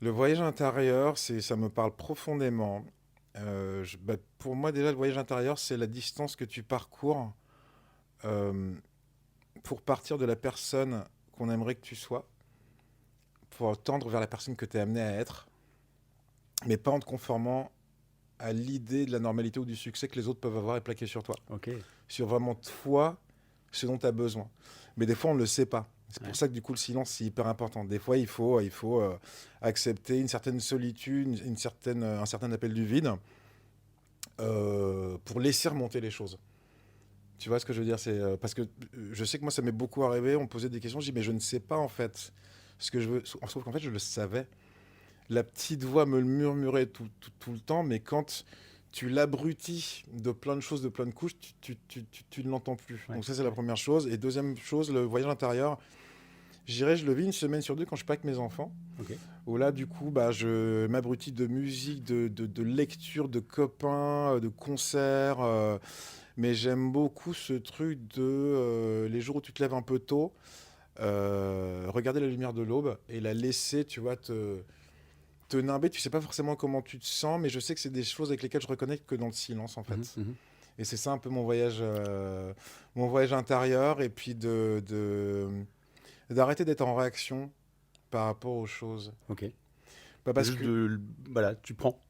Le voyage intérieur, ça me parle profondément. Pour moi, déjà, le voyage intérieur, c'est la distance que tu parcours pour partir de la personne qu'on aimerait que tu sois, pour tendre vers la personne que tu es amené à être, mais pas en te conformant à l'idée de la normalité ou du succès que les autres peuvent avoir et plaquer sur toi. Okay. Sur vraiment toi, ce dont tu as besoin. Mais des fois, on ne le sait pas. C'est pour ça que du coup, le silence, c'est hyper important. Des fois, il faut accepter une certaine solitude, un certain appel du vide pour laisser remonter les choses. Tu vois ce que je veux dire? C'est parce que je sais que moi, ça m'est beaucoup arrivé. On me posait des questions. Je dis, mais je ne sais pas en fait ce que je veux. Sauf qu'en fait, je le savais. La petite voix me le murmurait tout le temps, mais quand tu l'abrutis de plein de choses, de plein de couches, tu ne l'entends plus. Ouais. Donc ça, c'est la première chose. Et deuxième chose, le voyage intérieur. Je le vis une semaine sur deux quand je suis pas avec mes enfants. Ok. Où là, du coup, bah, je m'abrutis de musique, de lecture, de copains, de concerts. Mais j'aime beaucoup ce truc de les jours où tu te lèves un peu tôt, regarder la lumière de l'aube et la laisser, tu vois, te nimber. Tu sais pas forcément comment tu te sens, mais je sais que c'est des choses avec lesquelles je reconnecte que dans le silence, en fait. Et c'est ça un peu mon voyage intérieur, et puis d'arrêter d'être en réaction par rapport aux choses. Ok. Pas parce Juste que... voilà, tu prends.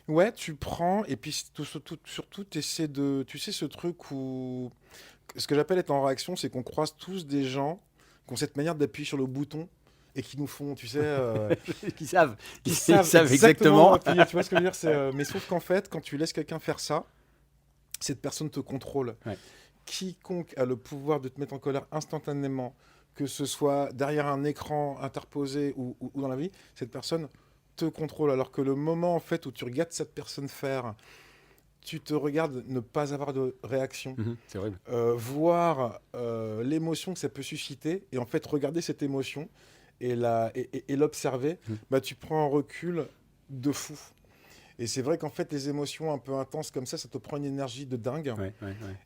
Ouais, tu prends, et puis surtout t'essaies de... Tu sais, ce truc où... Ce que j'appelle être en réaction, c'est qu'on croise tous des gens qui ont cette manière d'appuyer sur le bouton et qui nous font, tu sais... Qui savent. Ils Ils savent savent exactement exactement. appuyer, tu vois ce que je veux dire, mais sauf qu'en fait, quand tu laisses quelqu'un faire ça, cette personne te contrôle. Ouais. Quiconque a le pouvoir de te mettre en colère instantanément, que ce soit derrière un écran interposé ou dans la vie, cette personne te contrôle. Alors que le moment en fait où tu regardes cette personne faire, tu te regardes ne pas avoir de réaction, C'est horrible. voir l'émotion que ça peut susciter, et en fait regarder cette émotion et l'observer, bah, tu prends un recul de fou. Et c'est vrai qu'en fait, les émotions un peu intenses comme ça te prend une énergie de dingue. Ouais.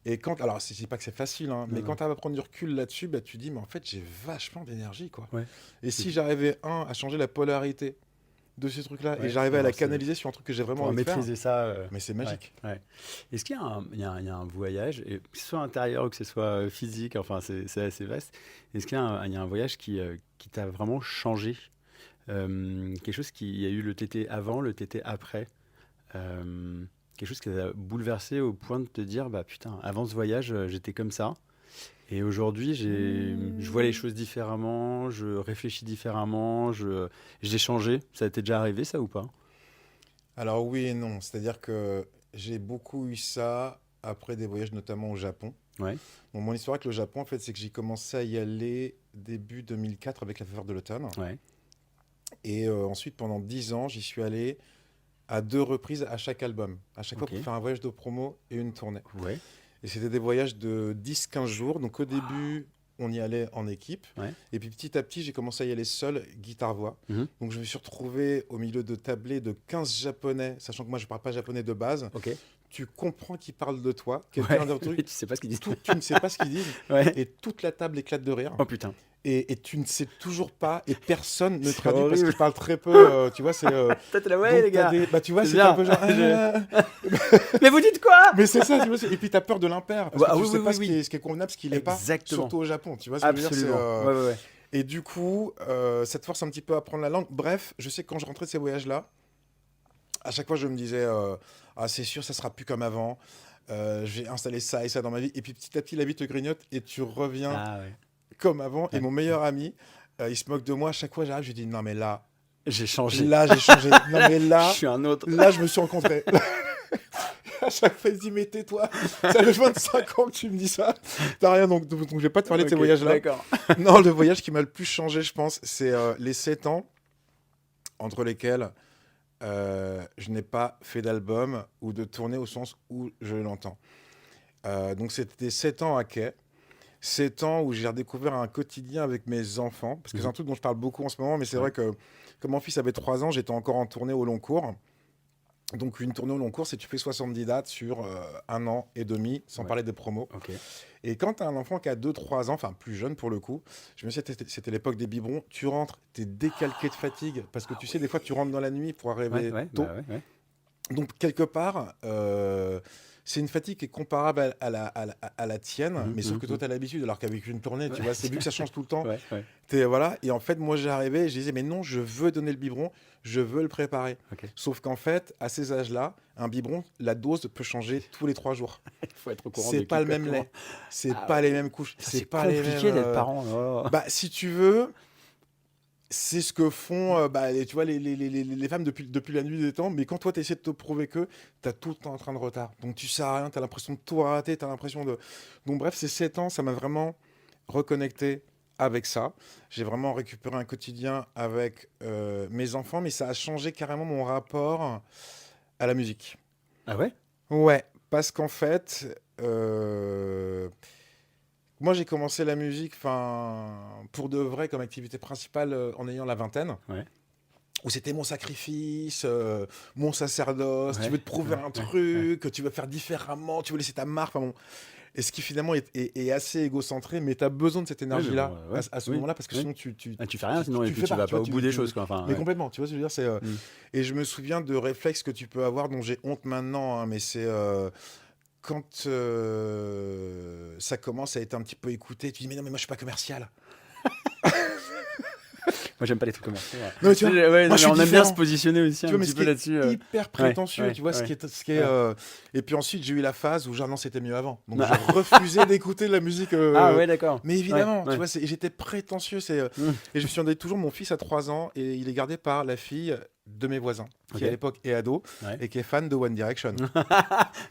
Et quand, alors, je dis pas que c'est facile, hein, mais Non. quand tu vas prendre du recul là-dessus, bah, tu dis, mais en fait, j'ai vachement d'énergie, quoi. Ouais. Et si j'arrivais, à changer la polarité de ces trucs-là, Ouais, et j'arrivais à la alors c'est- canaliser sur un truc que j'ai vraiment Pour envie de faire, maîtriser ça. mais c'est magique. Ouais. Est-ce qu'il y a un voyage, et que ce soit intérieur ou que ce soit physique, enfin c'est assez vaste, est-ce qu'il y a un voyage qui t'a vraiment changé? Quelque chose qui il y a eu le TT avant, le TT après, quelque chose qui t'a bouleversé au point de te dire, bah putain, avant ce voyage, j'étais comme ça. Et aujourd'hui, je vois les choses différemment, je réfléchis différemment, j'ai changé. Ça t'est déjà arrivé, ça, ou pas? Alors oui et non, c'est-à-dire que j'ai beaucoup eu ça après des voyages notamment au Japon. Ouais. Bon, mon histoire avec le Japon, en fait, c'est que j'ai commencé à y aller début 2004 avec la faveur de l'automne. Ouais. Et ensuite, pendant 10 ans, j'y suis allé à 2 reprises à chaque album. À chaque fois Ok. pour faire un voyage de promo et une tournée. Ouais. Et c'était des voyages de 10-15 jours. Donc au début, on y allait en équipe. Ouais. Et puis petit à petit, j'ai commencé à y aller seul, guitare-voix. Donc je me suis retrouvé au milieu de tablés de 15 japonais, sachant que moi, je ne parle pas japonais de base. Ok. Tu comprends qu'ils parlent de toi. Quelqu'un d'un truc, Tu sais pas ce qu'ils disent. tu ne sais pas ce qu'ils disent. Ouais. Et toute la table éclate de rire. Oh putain. Et tu ne sais toujours pas, et personne ne C'est traduit parce horrible. qu'ils parlent très peu. Tu vois, c'est. Peut-être là, donc, ouais, les t'as gars. bah, tu vois, c'est c'est bien. un peu genre. Mais vous dites quoi? Mais c'est ça, tu vois. Et puis t'as peur de l'impair. Parce que Ah tu oui, sais oui, pas oui, ce, oui. qui est, ce qui est convenable, ce qui l'est pas. Exactement. Surtout au Japon. Tu vois ce que je veux dire, c'est, Absolument. Ouais. Et du coup, ça te force un petit peu à apprendre la langue. Bref, je sais que quand je rentrais de ces voyages-là, à chaque fois, je me disais ah, c'est sûr, ça sera plus comme avant. J'ai installé ça et ça dans ma vie. Et puis petit à petit, la vie te grignote et tu reviens Ah ouais. comme avant. Et Ouais. mon meilleur ami, il se moque de moi. À chaque fois, j'arrive, je lui dis non, mais là, J'ai changé. j'ai changé. Non, mais là, Je suis un autre. là, je me suis rencontré. À chaque fois, il se dit mais tais-toi. Ça fait 25 ans que tu me dis ça. T'as rien, donc je vais pas te parler de ces Ok, voyages-là. D'accord. Non, le voyage qui m'a le plus changé, je pense, c'est les 7 ans entre lesquels je n'ai pas fait d'album ou de tournée au sens où je l'entends. Donc c'était 7 ans à quai. 7 ans où j'ai redécouvert un quotidien avec mes enfants, parce que c'est un truc dont je parle beaucoup en ce moment, mais c'est vrai que comme mon fils avait 3 ans, j'étais encore en tournée au long cours. Donc une tournée au long cours, c'est tu fais 70 dates sur 1 an et demi, sans parler des promos. Ok. Et quand tu as un enfant qui a 2-3 ans, enfin plus jeune pour le coup, je me suis dit, c'était l'époque des biberons, tu rentres, tu es décalqué de fatigue, parce que tu sais, des fois tu rentres dans la nuit pour arriver tôt. Ouais. Donc quelque part, c'est une fatigue qui est comparable à la tienne, mais sauf que toi tu as l'habitude, alors qu'avec une tournée, tu vois, c'est vu que ça change tout le temps. Ouais. Voilà. Et en fait, moi j'arrivais et je disais, mais non, je veux donner le biberon, je veux le préparer. Ok. Sauf qu'en fait, à ces âges-là, un biberon, la dose peut changer tous les 3 jours. Il faut être au courant. C'est de pas qui le même comment. lait, c'est Ah pas ouais. les mêmes couches, C'est pas les compliqué mêmes, d'être parent. Oh. Bah, si tu veux, c'est ce que font tu vois, les femmes depuis la nuit des temps. Mais quand toi, tu essaies de te prouver que tu as tout le temps en train de retard. Donc tu sers à rien, tu as l'impression de tout rater, tu as l'impression de... Donc bref, ces 7 ans, ça m'a vraiment reconnecté avec ça. J'ai vraiment récupéré un quotidien avec mes enfants, mais ça a changé carrément mon rapport à la musique. Ah ouais? Ouais, parce qu'en fait, moi j'ai commencé la musique pour de vrai comme activité principale en ayant la vingtaine. Ouais. Où c'était mon sacrifice, mon sacerdoce, Ouais, tu veux te prouver ouais, un ouais, truc, tu veux faire différemment, tu veux laisser ta marque. Bon. Et ce qui finalement est assez égocentré, mais tu as besoin de cette énergie-là à ce moment-là, parce que sinon tu fais rien, sinon et puis tu vas pas au bout des choses. Quoi. Enfin, mais complètement, tu vois ce que je veux dire, c'est, et je me souviens de réflexes que tu peux avoir, dont j'ai honte maintenant, hein, mais c'est quand ça commence à être un petit peu écouté, tu dis mais non mais moi je suis pas commercial. Moi, j'aime pas les trucs commerciaux. Ouais. Non, mais tu vois, ouais, moi, mais on aime bien différent. se positionner aussi Tu un vois, petit peu là-dessus. Hyper prétentieux, Ouais, tu vois, ouais, ce qui est et puis ensuite, j'ai eu la phase où genre non, c'était mieux avant. Donc je refusais d'écouter la musique. Ah ouais, d'accord. Mais évidemment, Ouais, tu vois, j'étais prétentieux. Et je me suis rendu toujours, mon fils a 3 ans et il est gardé par la fille de mes voisins, qui à l'époque est ado et qui est fan de One Direction.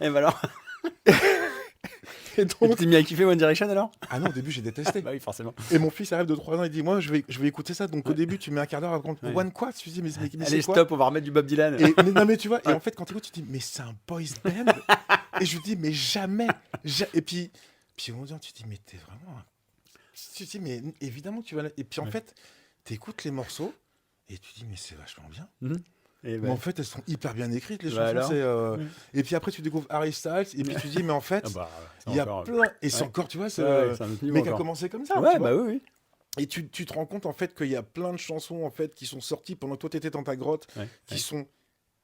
Et bah alors. Et donc... t'es mis à kiffer One Direction alors? Ah non, au début j'ai détesté. Bah oui, forcément. Et mon fils arrive de 3 ans, il dit moi je vais écouter ça. Donc au début tu mets un quart d'heure à comprendre One quoi? Tu dis mais allez c'est quoi? stop, on va remettre du Bob Dylan. Non mais tu vois, et en fait quand tu écoutes tu te dis mais c'est un boys band. Et je lui dis mais jamais. Et puis au moment tu te dis mais t'es vraiment... Tu te dis mais évidemment tu vas... Et puis en fait t'écoutes les morceaux et tu te dis mais c'est vachement bien. Et Mais en fait, elles sont hyper bien écrites, les chansons. Et puis après, tu découvres Harry Styles, et puis tu dis, mais en fait, il y a plein. Et c'est encore, tu vois, c'est le mec a commencé comme ça. Ouais, bah oui. Et tu te rends compte, en fait, qu'il y a plein de chansons, en fait, qui sont sorties pendant que toi, tu étais dans ta grotte, qui sont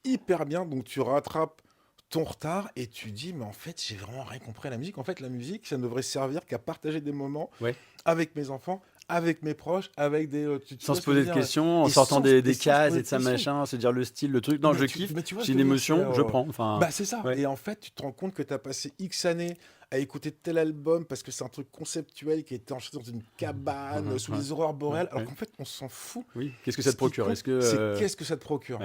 hyper bien. Donc, tu rattrapes ton retard et tu dis, mais en fait, j'ai vraiment rien compris à la musique. En fait, la musique, ça ne devrait servir qu'à partager des moments avec mes enfants, avec mes proches, avec des... sans se poser de questions, en sortant des cases et de ça machin, se dire le style, le truc. Non, je kiffe, j'ai une émotion, je prends. Enfin, bah c'est ça. Et en fait, tu te rends compte que tu as passé X années à écouter tel album parce que c'est un truc conceptuel qui a été enregistré dans une cabane sous les aurores boréales, alors qu'en fait, on s'en fout. Oui. Qu'est-ce que ça te procure? Qu'est-ce que ça te procure?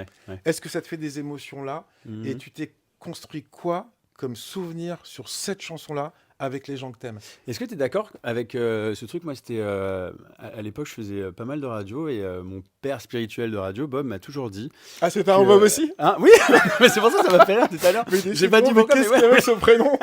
Est-ce que ça te fait des émotions là? Et tu t'es construit quoi comme souvenir sur cette chanson-là avec les gens que t'aimes? Est-ce que tu es d'accord avec ce truc? Moi, c'était à l'époque, je faisais pas mal de radio et mon père spirituel de radio, Bob, m'a toujours dit. Ah, c'était un Bob aussi? Hein, oui, mais c'est pour ça que ça m'a fait rire tout à l'heure. J'ai pas dit pourquoi, mais qu'est-ce qu'il y avait son prénom?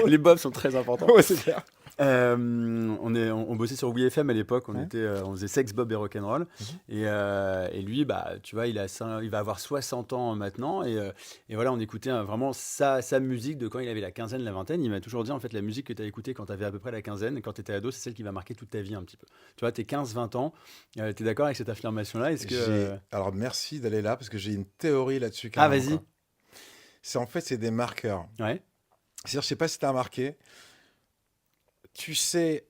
Les Bobs sont très importants. Ouais, c'est clair. On bossait sur WeFM à l'époque, on faisait Sex, Bob et Rock'n'Roll. Et lui, bah, tu vois, il va avoir 60 ans maintenant. Et voilà, on écoutait vraiment sa musique de quand il avait la quinzaine, la vingtaine. Il m'a toujours dit, en fait, la musique que tu as écoutée quand tu avais à peu près la quinzaine, quand tu étais ado, c'est celle qui va marquer toute ta vie un petit peu. Tu vois, t'es 15-20 ans, tu es d'accord avec cette affirmation-là? Alors, merci d'aller là, parce que j'ai une théorie là-dessus. Ah, vas-y. C'est des marqueurs. Ouais. C'est-à-dire, je sais pas si tu as remarqué, tu sais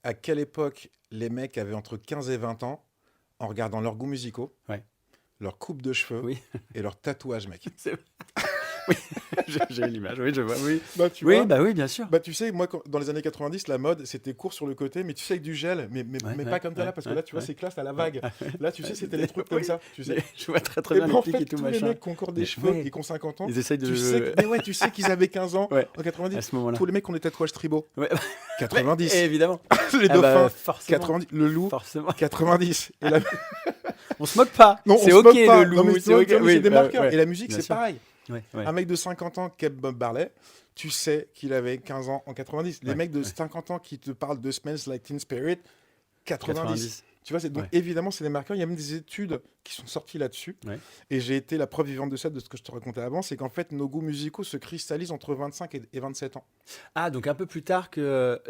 à quelle époque les mecs avaient entre 15 et 20 ans en regardant leurs goûts musicaux, leur coupe de cheveux et leur tatouage, mec. Oui, j'ai l'image, oui, je vois. Oui, vois, bah oui, bien sûr. Bah, tu sais, moi, dans les années 90, la mode, c'était court sur le côté, mais tu sais, avec du gel, mais pas comme ça là, parce que là, tu vois, c'est classe, à la vague. Là, tu sais, c'était des trucs comme ça. Tu sais. Je vois très bien les pics et tout, tous machin. les mecs qui ont encore des cheveux et qui ont 50 ans, ils essayent de... tu sais qu'ils avaient 15 ans en 90. À ce moment-là. Tous les mecs ont des tatouages tribaux. 90. Évidemment. Les dauphins, 90. Le loup, 90. Et la... On se moque pas. C'est ok le loup. C'est des marqueurs. Et la musique, c'est pareil. Ouais. Un mec de 50 ans qui aime Bob Marley, tu sais qu'il avait 15 ans en 90. Les mecs de 50 ans qui te parlent de Smells Like Teen Spirit, 90. Tu vois, donc évidemment, c'est des marqueurs. Il y a même des études qui sont sorties là-dessus. Et j'ai été la preuve vivante de ça, de ce que je te racontais avant, c'est qu'en fait, nos goûts musicaux se cristallisent entre 25 et 27 ans. Ah, donc un peu plus tard que...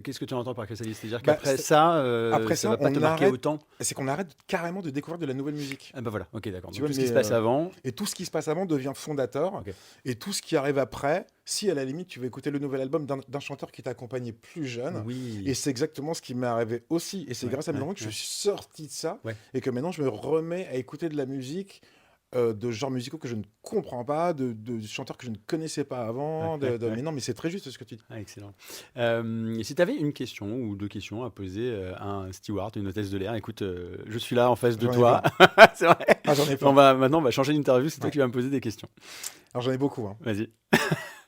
qu'est-ce que tu entends par cristalliser? C'est-à-dire qu'après ça va pas te marquer autant? C'est qu'on arrête carrément de découvrir de la nouvelle musique. Ah bah voilà, ok, d'accord. Donc tout ce qui se passe avant... Et tout ce qui se passe avant devient fondateur. Et tout ce qui arrive après, si à la limite, tu veux écouter le nouvel album d'un chanteur qui t'a accompagné plus jeune, et c'est exactement ce qui m'est arrivé aussi. Et c'est grâce à mes enfants que je suis sorti de ça, et que maintenant, je me remets à écouter de la musique de genres musicaux que je ne comprends pas, de chanteurs que je ne connaissais pas avant. Mais non, mais c'est très juste ce que tu dis. Ah, excellent. Si tu avais une question ou deux questions à poser à un steward, une hôtesse de l'air, écoute, je suis là en face de J'en ai toi. C'est vrai. Ah, j'en ai plein. Maintenant, on va changer d'interview. C'est toi qui vas me poser des questions. Alors j'en ai beaucoup. Hein. Vas-y.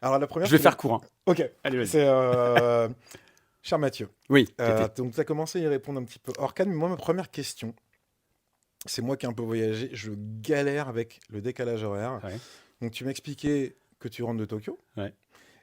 Alors la première. Je vais faire court. Hein. Ok. Allez, vas-y. C'est cher Mathieu. Oui. Donc tu as commencé à y répondre un petit peu hors cadre, mais moi ma première question, c'est moi qui ai un peu voyagé, je galère avec le décalage horaire. Ouais. Donc tu m'expliquais que tu rentres de Tokyo. Ouais.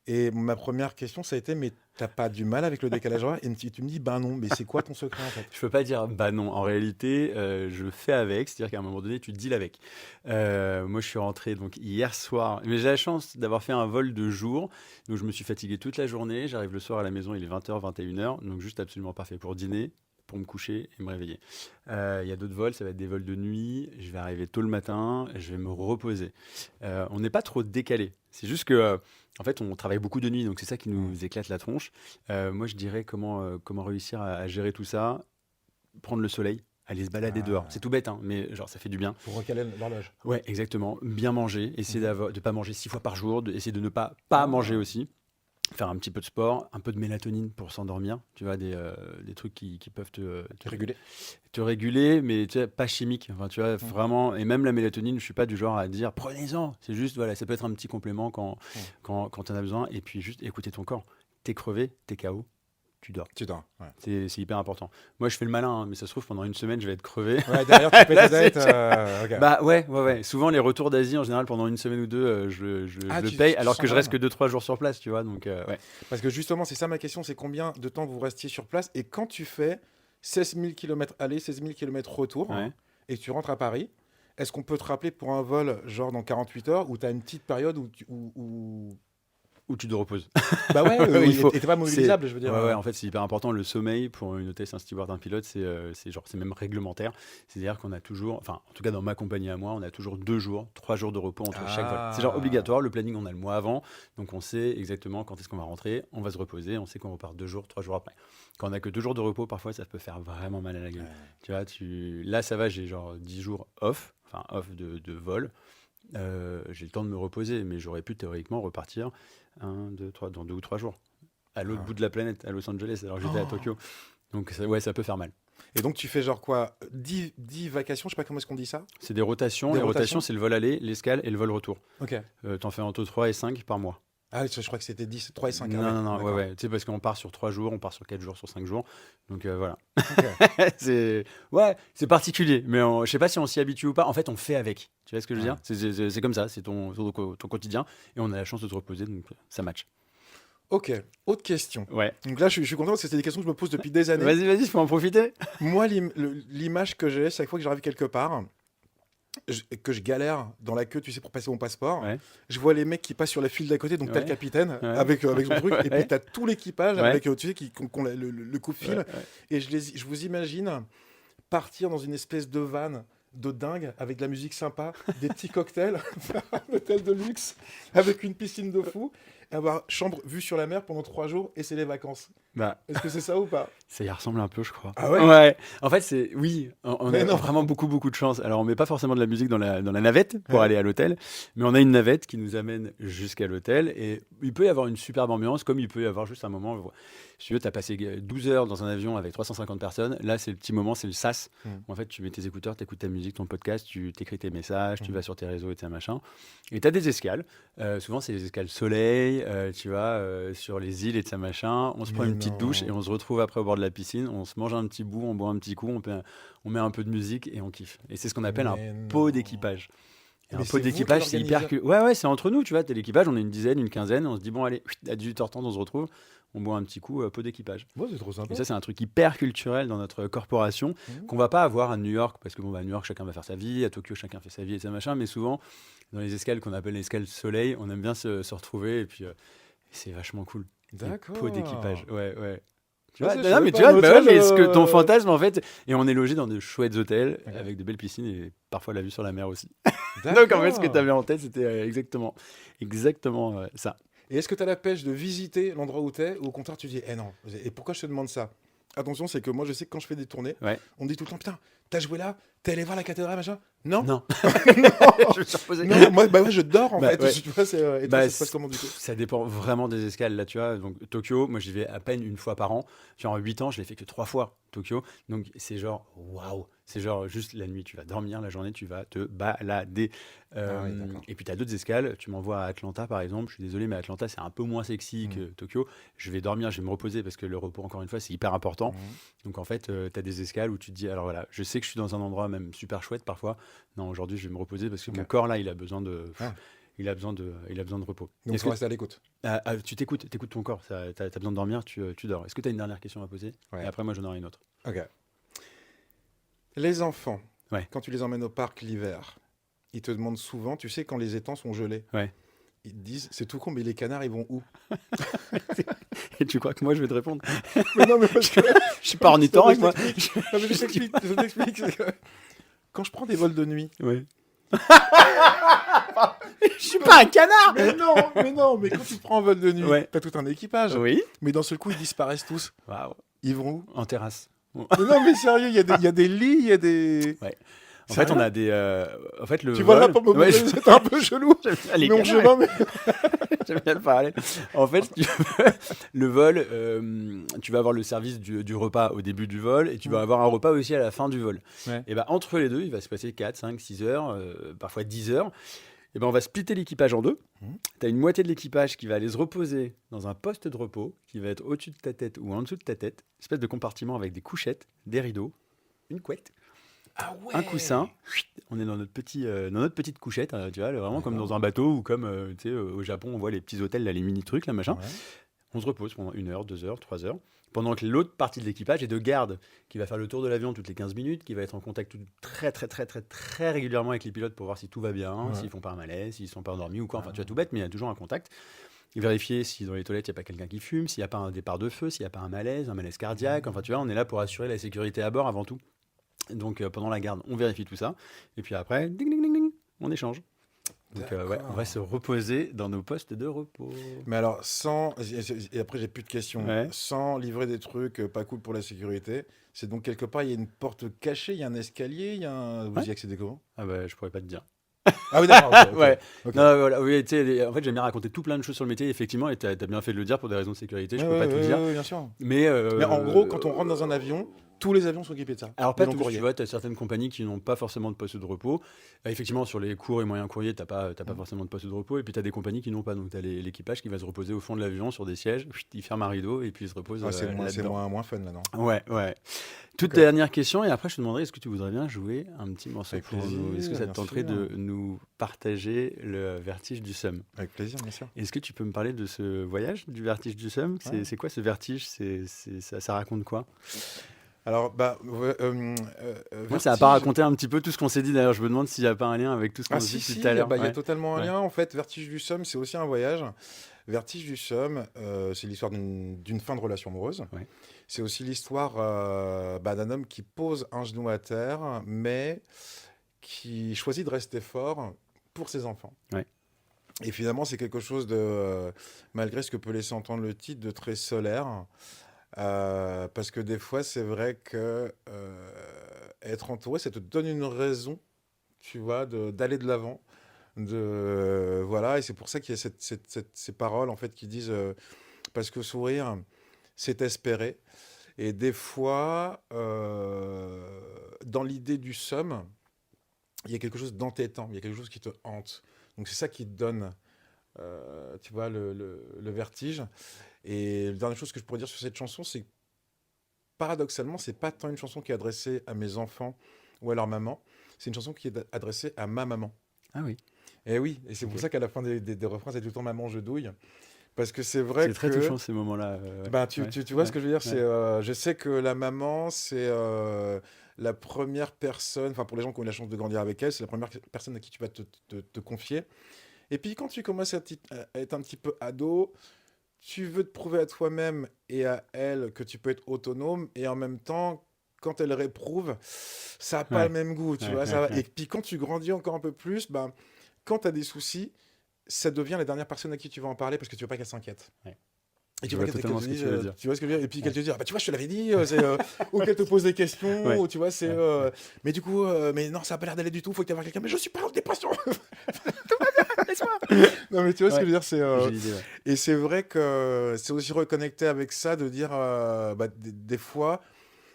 Et ma première question, ça a été, mais t'as pas du mal avec le décalage horaire? Et tu me dis, ben non, mais c'est quoi ton secret en fait? Je peux pas dire bah non. En réalité, je fais avec, c'est-à-dire qu'à un moment donné, tu deals avec. Moi, je suis rentré donc hier soir, mais j'ai la chance d'avoir fait un vol de jour, donc je me suis fatigué toute la journée. J'arrive le soir à la maison, il est 20h, 21h, donc juste absolument parfait pour dîner, pour me coucher et me réveiller. Il y a d'autres vols, ça va être des vols de nuit. Je vais arriver tôt le matin, je vais me reposer. On n'est pas trop décalé. C'est juste que en fait, on travaille beaucoup de nuit, donc c'est ça qui nous éclate la tronche. Moi, je dirais comment réussir à gérer tout ça. Prendre le soleil, aller se balader dehors. C'est tout bête, hein, mais genre ça fait du bien. Pour recaler l'horloge. Ouais, exactement. Bien manger, essayer de ne pas manger 6 fois par jour, essayer de ne pas manger aussi. Faire un petit peu de sport, un peu de mélatonine pour s'endormir. Tu vois, des trucs qui peuvent te réguler, mais tu vois, pas chimique. Enfin, tu vois, vraiment. Et même la mélatonine, je suis pas du genre à dire prenez-en. C'est juste, voilà, ça peut être un petit complément quand tu en as besoin. Et puis juste écouter ton corps. T'es crevé, t'es KO. Tu dors. Ouais. C'est hyper important. Moi, je fais le malin, hein, mais ça se trouve, pendant une semaine, je vais être crevé. Ouais, derrière, tu pètes Là, ta tête. c'est- Bah ouais. Souvent, les retours d'Asie, en général, pendant une semaine ou deux, je le paye, alors que je reste que 2-3 jours sur place, tu vois. Donc, ouais. Parce que justement, c'est ça ma question, c'est combien de temps vous restiez sur place? Et quand tu fais 16 000 km aller, 16 000 km retour, Ouais. et que tu rentres à Paris, est-ce qu'on peut te rappeler pour un vol, genre dans 48 heures, où tu as une petite période où... Où tu te reposes. Bah ouais, Il faut- et t'es pas mobilisable, je veux dire. Ouais, en fait, c'est hyper important. Le sommeil pour une hôtesse, un steward, un pilote, c'est même réglementaire. C'est-à-dire qu'on a toujours, enfin, en tout cas dans ma compagnie à moi, on a toujours 2 jours, 3 jours de repos entre chaque vol. C'est genre obligatoire. Le planning, on a le mois avant, donc on sait exactement quand est-ce qu'on va rentrer. On va se reposer. On sait qu'on repart 2 jours, 3 jours après. Quand on a que 2 jours de repos, parfois, ça peut faire vraiment mal à la gueule. Tu vois, là, ça va. J'ai genre 10 jours off, enfin off de vol. J'ai le temps de me reposer, mais j'aurais pu théoriquement repartir 1, 2, 3, dans 2 ou 3 jours, à l'autre bout de la planète, à Los Angeles, alors que j'étais à Tokyo. Donc ça peut faire mal. Et donc tu fais genre quoi, 10 vacations, je sais pas comment est-ce qu'on dit ça? C'est des rotations. Des Les rotations, rotations c'est le vol aller, l'escale et le vol retour. Ok. T'en fais entre 3 et 5 par mois. Ah, je crois que c'était 10, 3 et 5. Non, ouais. Tu sais, parce qu'on part sur 3 jours, on part sur 4 jours, sur 5 jours. Donc voilà. Ok. c'est particulier, mais je sais pas si on s'y habitue ou pas. En fait, on fait avec. Tu vois ce que je veux dire? C'est comme ça, c'est ton quotidien. Et on a la chance de te reposer, donc ça match. Ok, autre question. Ouais. Donc là, je suis content parce que c'est des questions que je me pose depuis des années. Vas-y, je peux en profiter. Moi, l'image que j'ai, chaque fois que j'arrive quelque part, que je galère dans la queue, tu sais, pour passer mon passeport, Ouais. je vois les mecs qui passent sur la file d'à côté, donc t'as le Ouais. capitaine Ouais. avec son truc, et puis t'as tout l'équipage Ouais. avec, tu sais, qui ont le coup de fil, Ouais. et je vous imagine partir dans une espèce de van de dingue, avec de la musique sympa, des petits cocktails, faire un hôtel de luxe, avec une piscine de fou, et avoir chambre vue sur la mer pendant 3 jours, et c'est les vacances. Bah, Est-ce que c'est ça ou pas? ça y ressemble un peu, je crois. Ah ouais? Ouais. En fait, on Mais a non. vraiment beaucoup de chance. Alors, on met pas forcément de la musique dans la navette pour Ouais. aller à l'hôtel, mais on a une navette qui nous amène jusqu'à l'hôtel et il peut y avoir une superbe ambiance, comme il peut y avoir juste un moment. Si tu veux, tu as passé 12 heures dans un avion avec 350 personnes. Là, c'est le petit moment, c'est le sas. En fait, tu mets tes écouteurs, tu écoutes ta musique, ton podcast, tu t'écris tes messages, tu vas sur tes réseaux et tes machins. Et tu as des escales. Souvent, c'est des escales soleil, tu vois, sur les îles et de ça machin. On se prend Mais une petite non. douche et on se retrouve après au bord de la piscine. On se mange un petit bout, on boit un petit coup, on met un peu de musique et on kiffe. Et c'est ce qu'on appelle Mais un pot non. d'équipage. Et Mais un c'est pot vous d'équipage, qui c'est hyper... l'organisez? Ouais, c'est entre nous, tu vois. T'es l'équipage, on est une dizaine, une quinzaine. On se dit, bon, allez, à 18h30, on se retrouve. On boit un petit coup, pot d'équipage. Ouais, c'est trop sympa. Et ça, c'est un truc hyper culturel dans notre corporation qu'on va pas avoir à New York, parce que bon, à New York, chacun va faire sa vie, à Tokyo, chacun fait sa vie et ça machin, mais souvent, dans les escales qu'on appelle les escales soleil, on aime bien se retrouver et puis c'est vachement cool. D'accord. Pot d'équipage, ouais. Tu Ah, vois, ça, je non, savais mais pas, tu vois, mais bah tu ouais, vois, mais je- ce que ton fantasme, en fait, et on est logé dans de chouettes hôtels Ok. avec de belles piscines et parfois la vue sur la mer aussi. D'accord. Donc en fait, ce que tu avais en tête, c'était exactement ça. Et est-ce que tu as la pêche de visiter l'endroit où tu es, ou au contraire tu dis, eh non, et pourquoi je te demande ça? Attention, c'est que moi je sais que quand je fais des tournées, Ouais. on me dit tout le temps, putain, t'as joué là, T'es allé voir la cathédrale, machin? Non. Non. Non. Je me suis reposé. Non, moi, je dors en Bah, fait. ouais. Tu vois, et toi, Bah, ça se passe comment du coup? ça dépend vraiment des escales. Là, tu vois, donc Tokyo, moi j'y vais à peine une fois par an. Tu vois, en 8 ans, je l'ai fait que 3 fois, Tokyo. Donc c'est genre, waouh! C'est genre juste la nuit, tu vas dormir, la journée, tu vas te balader. Ah oui, d'accord. Et puis tu as d'autres escales. Tu m'envoies à Atlanta, par exemple. Je suis désolé, mais Atlanta, c'est un peu moins sexy que Tokyo. Je vais dormir, je vais me reposer parce que le repos, encore une fois, c'est hyper important. Mhm. Donc en fait, tu as des escales où tu te dis, alors voilà, je sais que je suis dans un endroit même super chouette parfois. Non, aujourd'hui, je vais me reposer parce que Ok. mon corps, là, il a besoin de. Ah. Il a besoin de repos. Donc, Est-ce faut que rester à l'écoute. tu t'écoutes ton corps, tu as besoin de dormir, tu dors. Est-ce que tu as une dernière question à poser? Ouais. Et après, moi, j'en aurai une autre. Ok. Les enfants, Ouais. quand tu les emmènes au parc l'hiver, ils te demandent souvent, tu sais, quand les étangs sont gelés. Ouais. Ils te disent, c'est tout con, mais les canards, ils vont où? Et tu crois que moi, je vais te répondre? Mais non, mais parce que. Je suis pas ornithorynque, moi. Non, mais je t'explique. C'est que quand je prends des vols de nuit. Ouais. Je suis pas un canard! Mais quand tu prends un vol de nuit, Ouais. t'as tout un équipage. Oui. Mais d'un seul coup, ils disparaissent tous. Waouh. Ils vont où? En terrasse. Mais non, mais sérieux, il y a des lits, il y a des. Ouais. En Sérieux? fait, on a des. En fait, le Tu vois là vol. pour me Ouais, montrer, c'était un peu chelou. j'aime bien les Mais on canards. chemin, mais. J'aime bien le parallèle. En fait, si tu veux, le vol, tu vas avoir le service du repas au début du vol et tu vas avoir un repas aussi à la fin du vol. Ouais. Et ben entre les deux, il va se passer 4, 5, 6 heures, parfois 10 heures. Et ben on va splitter l'équipage en deux. Mhm. Tu as une moitié de l'équipage qui va aller se reposer dans un poste de repos qui va être au-dessus de ta tête ou en dessous de ta tête. Une espèce de compartiment avec des couchettes, des rideaux, une couette, Ah ouais. un coussin. On est dans notre petite couchette, tu vois, vraiment comme dans un bateau ou comme tu sais, au Japon, on voit les petits hôtels, là, les mini trucs, là, machin. Ouais. On se repose pendant 1 heure, 2 heures, 3 heures, pendant que l'autre partie de l'équipage est de garde, qui va faire le tour de l'avion toutes les 15 minutes, qui va être en contact très régulièrement avec les pilotes pour voir si tout va bien, Ouais. s'ils font pas un malaise, s'ils sont pas endormis ou quoi. Enfin, tu vois, tout bête, mais il y a toujours un contact. Et vérifier si dans les toilettes, il n'y a pas quelqu'un qui fume, s'il n'y a pas un départ de feu, s'il n'y a pas un malaise cardiaque. Enfin, tu vois, on est là pour assurer la sécurité à bord avant tout. Donc, pendant la garde, on vérifie tout ça. Et puis après, ding, ding, ding, ding, on échange. Donc, ouais, on va se reposer dans nos postes de repos. Mais alors, sans. Et après, j'ai plus de questions. Ouais. Sans livrer des trucs pas cool pour la sécurité. C'est donc quelque part, il y a une porte cachée, il y a un escalier, il y a un. Vous Ouais. y accédez comment? Ah bah, je pourrais pas te dire. Ah oui, d'accord. ok, ok. Ouais. Ok. Non, voilà, oui, tu sais, en fait, j'aime bien raconter tout plein de choses sur le métier, effectivement, et t'as bien fait de le dire pour des raisons de sécurité, je Ouais, peux pas ouais, tout ouais, dire. ouais, bien sûr. Mais, Mais en gros, quand on rentre dans un avion, tous les avions sont équipés de ça. alors pas Ils ont tous, courrier. tu vois, tu as certaines compagnies qui n'ont pas forcément de poste de repos. Effectivement, sur les courts et moyens courriers, tu n'as pas forcément de poste de repos. Et puis tu as des compagnies qui n'ont pas. Donc tu as l'équipage qui va se reposer au fond de l'avion sur des sièges, il ferme un rideau et puis il se repose Ah, c'est là-dedans. moins fun là, non? Ouais. Toute Ok. dernière question, et après je te demanderai, est-ce que tu voudrais bien jouer un petit morceau Avec pour nous? plaisir, Est-ce que ça te bien tenterait sûr. de nous partager le vertige du Somme? Avec plaisir, bien sûr. Est-ce que tu peux me parler de ce voyage du vertige du Somme? Ouais. C'est quoi ce vertige? Ça raconte quoi? Alors, bah. Moi, ça n'a pas raconté un petit peu tout ce qu'on s'est dit d'ailleurs. Je me demande s'il n'y a pas un lien avec tout ce qu'on Ah s'est si, dit si, tout à l'heure. bah, il y a Ouais. totalement un Ouais. lien. En fait, Vertige du Somme, c'est aussi un voyage. Vertige du Somme, c'est l'histoire d'une fin de relation amoureuse. Ouais. C'est aussi l'histoire d'un homme qui pose un genou à terre, mais qui choisit de rester fort pour ses enfants. Ouais. Et finalement, c'est quelque chose de, malgré ce que peut laisser entendre le titre, de très solaire. Parce que des fois, c'est vrai que être entouré, ça te donne une raison, tu vois, d'aller de l'avant. Voilà, et c'est pour ça qu'il y a ces paroles en fait qui disent parce que sourire, c'est espérer. Et des fois, dans l'idée du somme, il y a quelque chose d'entêtant, il y a quelque chose qui te hante. Donc c'est ça qui te donne, tu vois, le vertige. Et la dernière chose que je pourrais dire sur cette chanson, c'est que paradoxalement, c'est pas tant une chanson qui est adressée à mes enfants ou à leur maman, c'est une chanson qui est adressée à ma maman. Ah oui. Et oui, et c'est Ok. pour ça qu'à la fin des refrains, c'est tout le temps maman, je douille. Parce que c'est vrai C'est très que. touchant ces moments-là. Ouais. Ben, tu vois Ouais. ce que je veux dire, Ouais. c'est, je sais que la maman, c'est la première personne, enfin pour les gens qui ont eu la chance de grandir avec elle, c'est la première personne à qui tu vas te confier. Et puis quand tu commences à être un petit peu ado, tu veux te prouver à toi-même et à elle que tu peux être autonome, et en même temps, quand elle réprouve, ça n'a pas Ouais. le même goût, tu Ouais, vois. Ça ouais, va. ouais. Et puis quand tu grandis encore un peu plus, ben, quand tu as des soucis, ça devient la dernière personne à qui tu vas en parler parce que tu veux pas qu'elle s'inquiète. Ouais. Et tu Je vois, vois qu'elle totalement te ce que dise, tu veux dire. tu vois ce que je veux dire? Et puis qu'elle te dise, ah bah tu vois, je te l'avais dit, ou qu'elle te pose des questions, Ouais. ou tu vois, c'est, Ouais. mais du coup, mais non, ça a pas l'air d'aller du tout, faut que tu ailles voir quelqu'un, mais je suis pas en dépression. Non, mais tu vois ce que Ouais. je veux dire, c'est, J'ai l'idée, ouais. et c'est vrai que c'est aussi reconnecter avec ça, de dire, bah, des fois,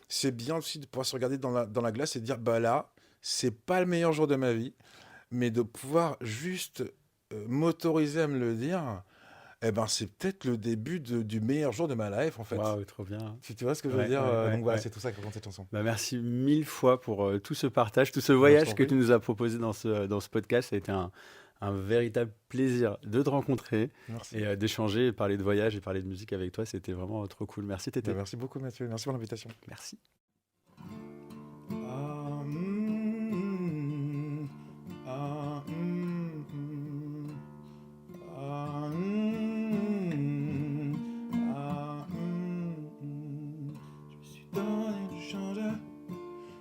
c'est bien aussi de pouvoir se regarder dans la glace et de dire, bah là, c'est pas le meilleur jour de ma vie, mais de pouvoir juste m'autoriser à me le dire, eh ben, c'est peut-être le début du meilleur jour de ma life, en fait. Waouh, trop bien. Tu vois ce que je veux Ouais, dire? ouais, ouais, Donc voilà, ouais. c'est tout ça que raconte cette chanson. Bah, merci mille fois pour tout ce partage, tout ce Bah, je voyage t'en que prie. tu nous as proposé dans ce podcast. Ça a été un véritable plaisir de te rencontrer Merci. et d'échanger, et parler de voyage et parler de musique avec toi. C'était vraiment trop cool. Merci, Bah, Tété. merci beaucoup, Mathieu. Merci pour l'invitation. Merci. Ah, ah, ah, ah, je me suis donné du change,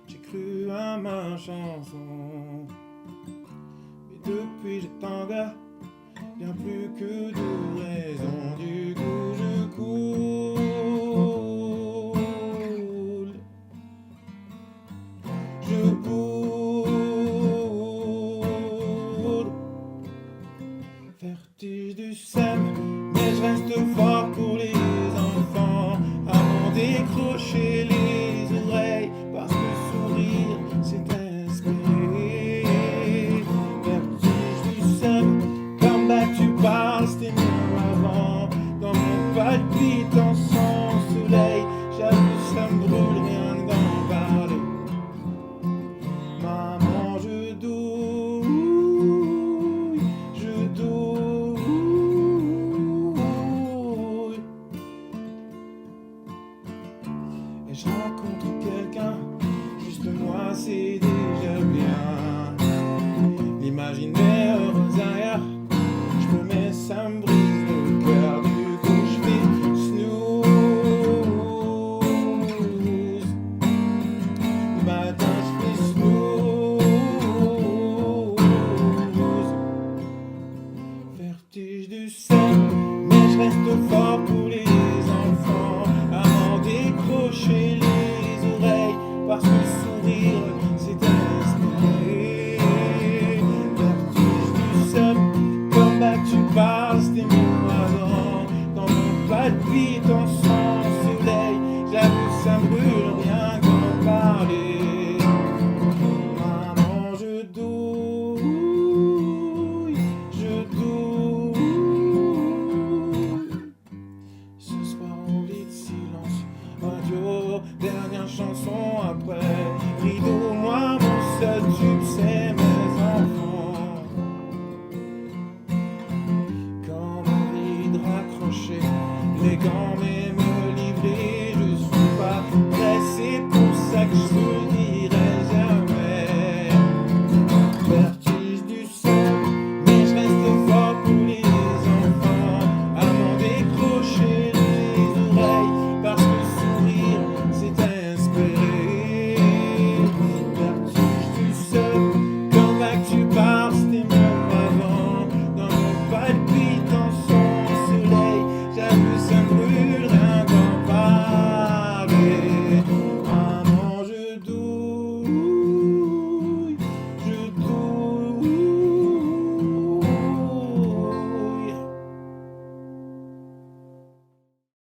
j'ai cru à ma chanson, mais depuis je tangue, bien plus que de raison, du coup je coule. Je cours, vertige du sème, mais je reste fort pour les enfants, avant décrocher les oreilles, parce que sourire c'est espérer. Vertige du sème, comme tu parles, c'était mieux avant, dans mon palpitant sans soleil, j'avoue ça me brûle rien que d'en parler. Maman, je douille, et je rencontre quelqu'un, juste moi c'est déjà bien. L'imaginaire ailleurs, je me mets, ça me brise le cœur, du coup je fais snooze. Le matin je fais snooze. Vertige du sel, mais je reste fort pour les enfants, avant décrocher les oreilles, parce que le sourire c'est espérer. Vertige du sel, comme tu parles, c'était mieux avant, dans mon palpitant sans soleil, j'avoue ça me brûle rien qu'en parler. Maman, je douille, je douille. Ce soir on lit de silence, radio, dernière chanson après